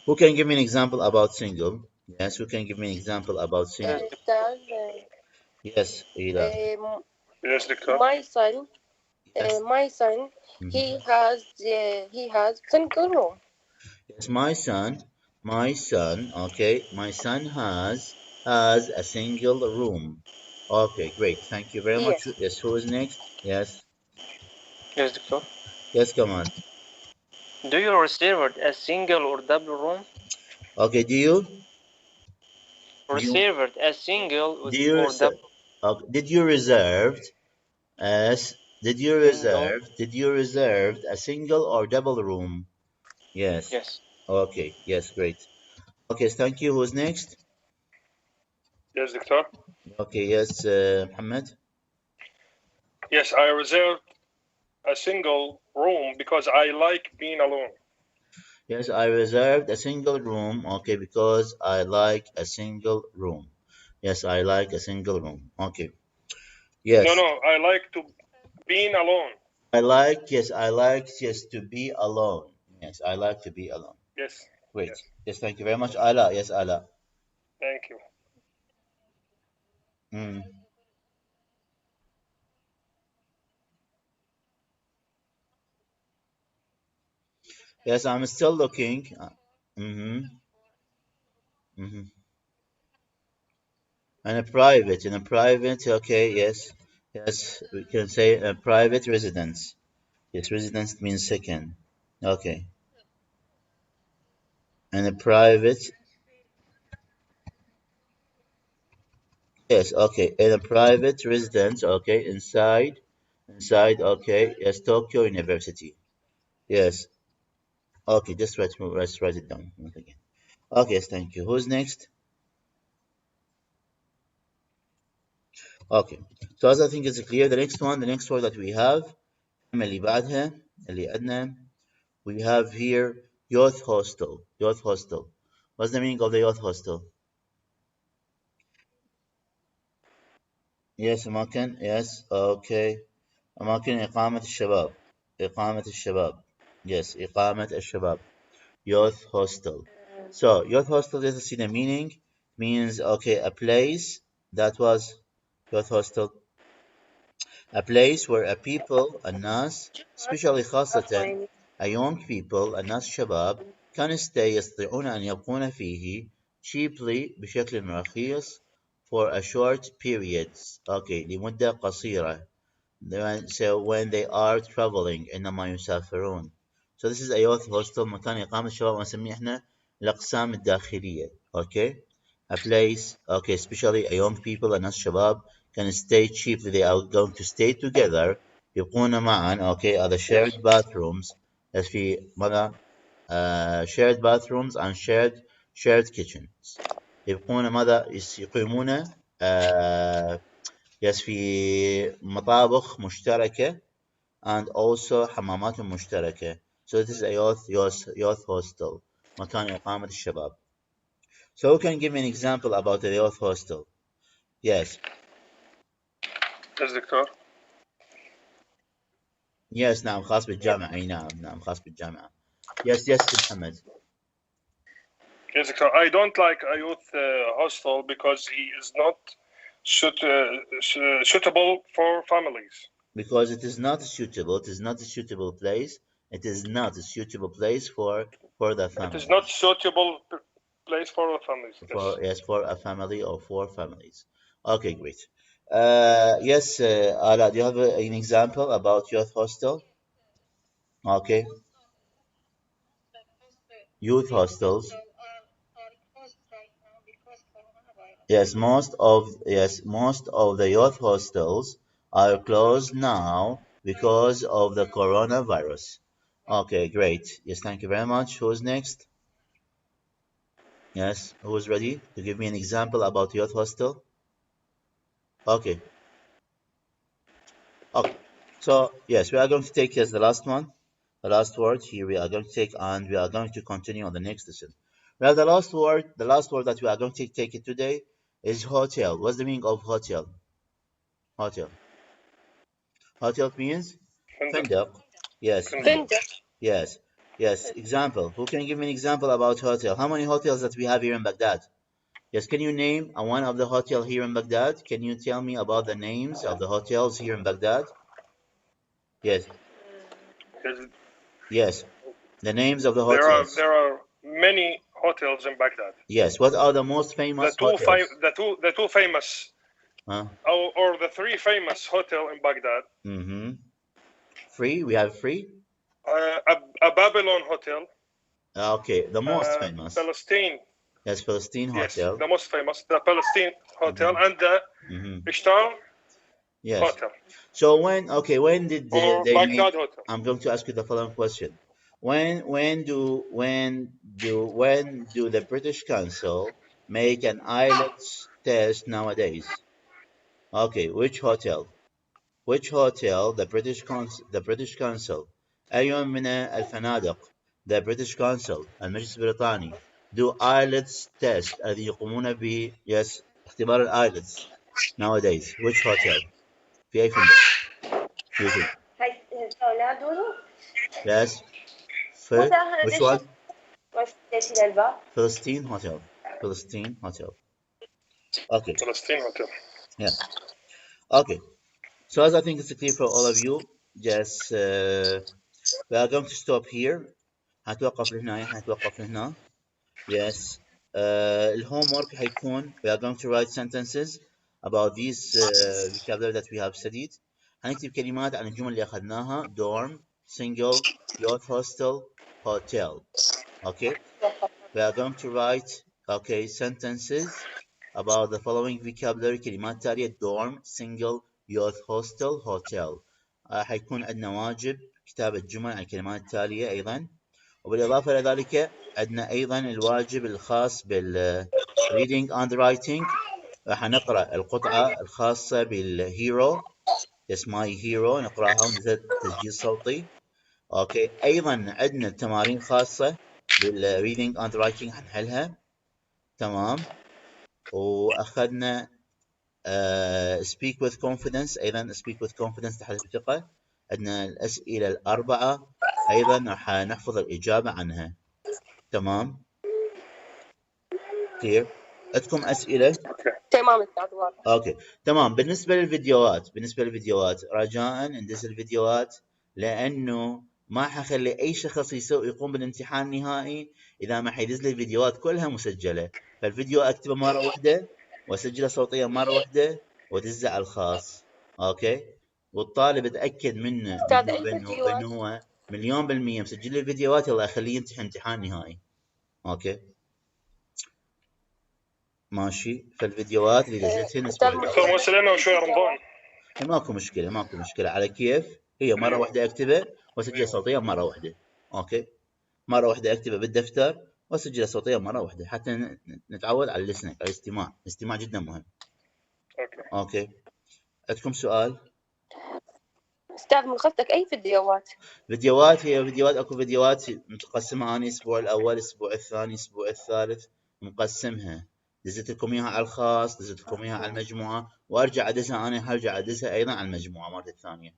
Who can give me an example about single? Yes, who can give me an example about single? Yes, Ila. Yes, doctor. My son, he has single room. Yes, my son, okay, my son has a single room. Okay, great. Thank you very much. Yes, who is next? Yes. Yes, doctor. Yes, come on. Do you reserve a single or double room? Okay, do you reserve a single or double? Did you reserve a single or double room? Yes. Yes. Okay. Yes, great. Okay, thank you. Who's next? Yes, doctor. Okay, yes, Muhammad. Yes, I reserved a single room because I like being alone. Yes, I reserved a single room. Okay, because I like a single room. Yes, I like a single room. Okay. Yes. No, I like to being alone. I like to be alone. Yes, I like to be alone. Yes. Great. Yes, thank you very much. Ala. Yes, Ala. Thank you. Yes, I'm still looking. In a private, okay, yes. Yes, we can say a private residence. Yes, residence means second. Okay. And a private. Yes, okay. In a private residence, okay, inside, okay, yes, Tokyo University. Yes. Okay, just let's write it down once again. Okay, yes, thank you. Who's next? Okay. So as I think it's clear, the next one that we have, اللي بعدها اللي عندنا, we have here youth hostel. Youth hostel. What's the meaning of the youth hostel? Yes, أماكن. Yes, okay. أماكن إقامة الشباب. إقامة الشباب. Yes, إقامة الشباب. Youth hostel. So, youth hostel, let's see the meaning. Means, okay, a place that was youth hostel. A place where a people, الناس, especially خاصة a young people, الناس شباب, can stay يستطيعون أن يبقون فيه cheaply بشكل رخيص for a short periods. Okay, لمدة قصيرة. So when they are traveling إنما يسافرون. So this is a youth hostel, مكان إقامة الشباب ونسميه إحنا الأقسام الداخلية. Okay, a place, okay, especially a young people الناس شباب can stay cheaply. They are going to stay together. يبقون معا. Okay, are the shared bathrooms. As في ماذا? Shared bathrooms and shared kitchens. يبقون ماذا؟ يقيمون yes في مطابخ مشتركة and also حمامات مشتركة. So this is a youth hostel, مكان إقامة الشباب. So who can give me an example about the youth hostel? Yes. Yes, doctor. Yes, نعم خاص بالجامعة. أي نعم خاص بالجامعة. Yes محمد. Yes, I don't like a youth hostel because he is not suitable for families. Because it is not suitable. It is not a suitable place. It is not a suitable place for the family. It is not suitable place for the families. Yes, for a family or for families. Okay, great. Yes, Ala, do you have an example about youth hostel? Okay. Youth hostels. Yes, most of the youth hostels are closed now because of the coronavirus. Okay, great. Yes, thank you very much. Who's next? Yes, who's ready to give me an example about youth hostel? Okay. Okay. So yes, we are going to take as the last one, the last word here we are going to take, and we are going to continue on the next lesson. Well, the last word that we are going to take it today is hotel. What's the meaning of hotel? Hotel. Hotel means فندق. Yes. فندق. Yes. Yes. Example. Who can give me an example about hotel? How many hotels that we have here in Baghdad? Yes. Can you name one of the hotel here in Baghdad? Can you tell me about the names of the hotels here in Baghdad? Yes. Yes. The names of the hotels. There are many hotels in Baghdad. Yes. What are the most famous hotels? The two famous. Or the three famous hotel in Baghdad. Mm-hmm. Free? We have free? A Babylon hotel. Okay, the most famous. Palestine. Yes, Palestine hotel. Yes, the most famous. The Palestine hotel and the Ishtar hotel. So when did they Baghdad hotel. I'm going to ask you the following question. When do the British Council make an IELTS test nowadays? Okay, which hotel the British Council أي من الفنادق the British Council المجلس البريطاني do IELTS test الذي يقومون ب اختبار الآيلتس nowadays? Which hotel? في أي فندق؟ Yes. Which one? Palestine Hotel. Okay. Palestine Hotel. Yeah. Okay. So as I think it's clear for all of you, just we are going to stop here. هنتوقف لهنا. Yes. الhomework هيكون we are going to write sentences about these vocabulary that we have studied. هنكتب كلمات عن الجمل اللي أخذناها: dorm, single, youth hostel, hotel. Okay. We are going to write sentences about the following vocabulary. كلمات تالية: dorm, single, youth hostel, hotel. حيكون عندنا واجب كتابة جمل عن الكلمات التالية أيضا. وبالإضافة إلى ذلك عندنا أيضا الواجب الخاص reading and writing. راح نقرأ القطعة الخاصة بالهيرو. Yes, my hero. نقرأها ونزل تسجيل صوتي. أوكي. أيضا عندنا تمارين خاصة reading and writing هنحلها. تمام. وأخذنا speak with confidence. أيضا speak with confidence تحدث بثقة. عندنا الأسئلة الأربعة أيضا راح نحفظ الإجابة عنها. تمام. clear. عندكم أسئلة؟ تمام. أوكي تمام. بالنسبة للفيديوهات رجاء ندز الفيديوهات، لأنه ما حخلي أي شخص يقوم بالامتحان النهائي إذا ما حيدز لي الفيديوهات كلها مسجلة. فالفيديو أكتبه مرة واحدة وأسجله صوتيا مرة واحدة ودزه على الخاص. أوكي. والطالب اتأكد منه بأنه هو 100% مسجل لي الفيديوهات، يلا أخليه يمتحن امتحان نهائي. أوكي ماشي. فالفيديوهات اللي دزتها الأسبوع رمضان ماكو مشكلة على كيف. هي مرة واحدة أكتبه وأسجله صوتيا مرة واحدة. أوكي. مرة واحدة أكتبه بالدفتر وأسجله صوتيا مرة واحدة حتى نتعود على listening، على الاستماع جدا مهم. أوكي. عندكم سؤال؟ أستاذ من قصدك أي فيديوهات؟ هي فيديوهات أكو فيديوهات متقسمة. أنا الأسبوع الأول، الأسبوع الثاني، الأسبوع الثالث مقسمها. دزت لكم إياها على الخاص، دزت لكم إياها على المجموعة، وأرجع أدزها أنا هرجع أدزها أيضا على المجموعة مرة الثانية.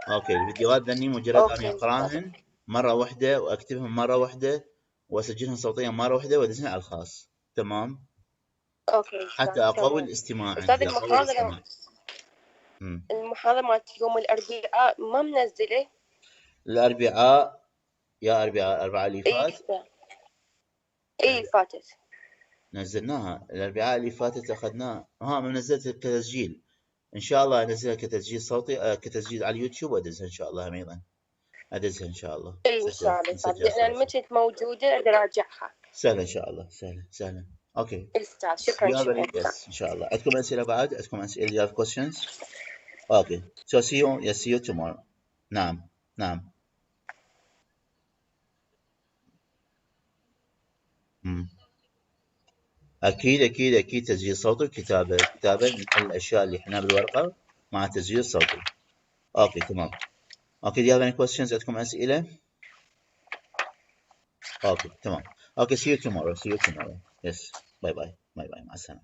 اوكي الفيديوهات ذني مجرد اني اقراهن مره واحده واكتبهم مره واحده واسجلهم صوتيا مره واحده وادزهن على الخاص. تمام. اوكي حتى اقوي الاستماع استاذ عندي. المحاضرة مالت يوم الاربعاء ما منزله. الاربعاء يا الاربعاء اللي فات. اي فاتت نزلناها الاربعاء اللي فاتت اخذناها. ما نزلت كتسجيل. ان شاء الله انزلها كتسجيل صوتي كتسجيل على اليوتيوب وادزها ان شاء الله ايضا. ادزها ان شاء الله. اي ان شاء الله لان ما كنت موجوده اقدر اراجعها. سهله ان شاء الله سهله. اوكي استاذ شكرا. ان شاء الله. عندكم اسئله بعد؟ عندكم اسئله؟ you have questions? okay so see you tomorrow. نعم. اكيد تسجيل صوتي وكتابه نحل الاشياء اللي احنا بالورقه مع تسجيل صوتي. اوكي تمام. اوكي do you have any questions؟ عندكم اسئله؟ اوكي تمام. اوكي see you tomorrow. yes. باي مع السلامه.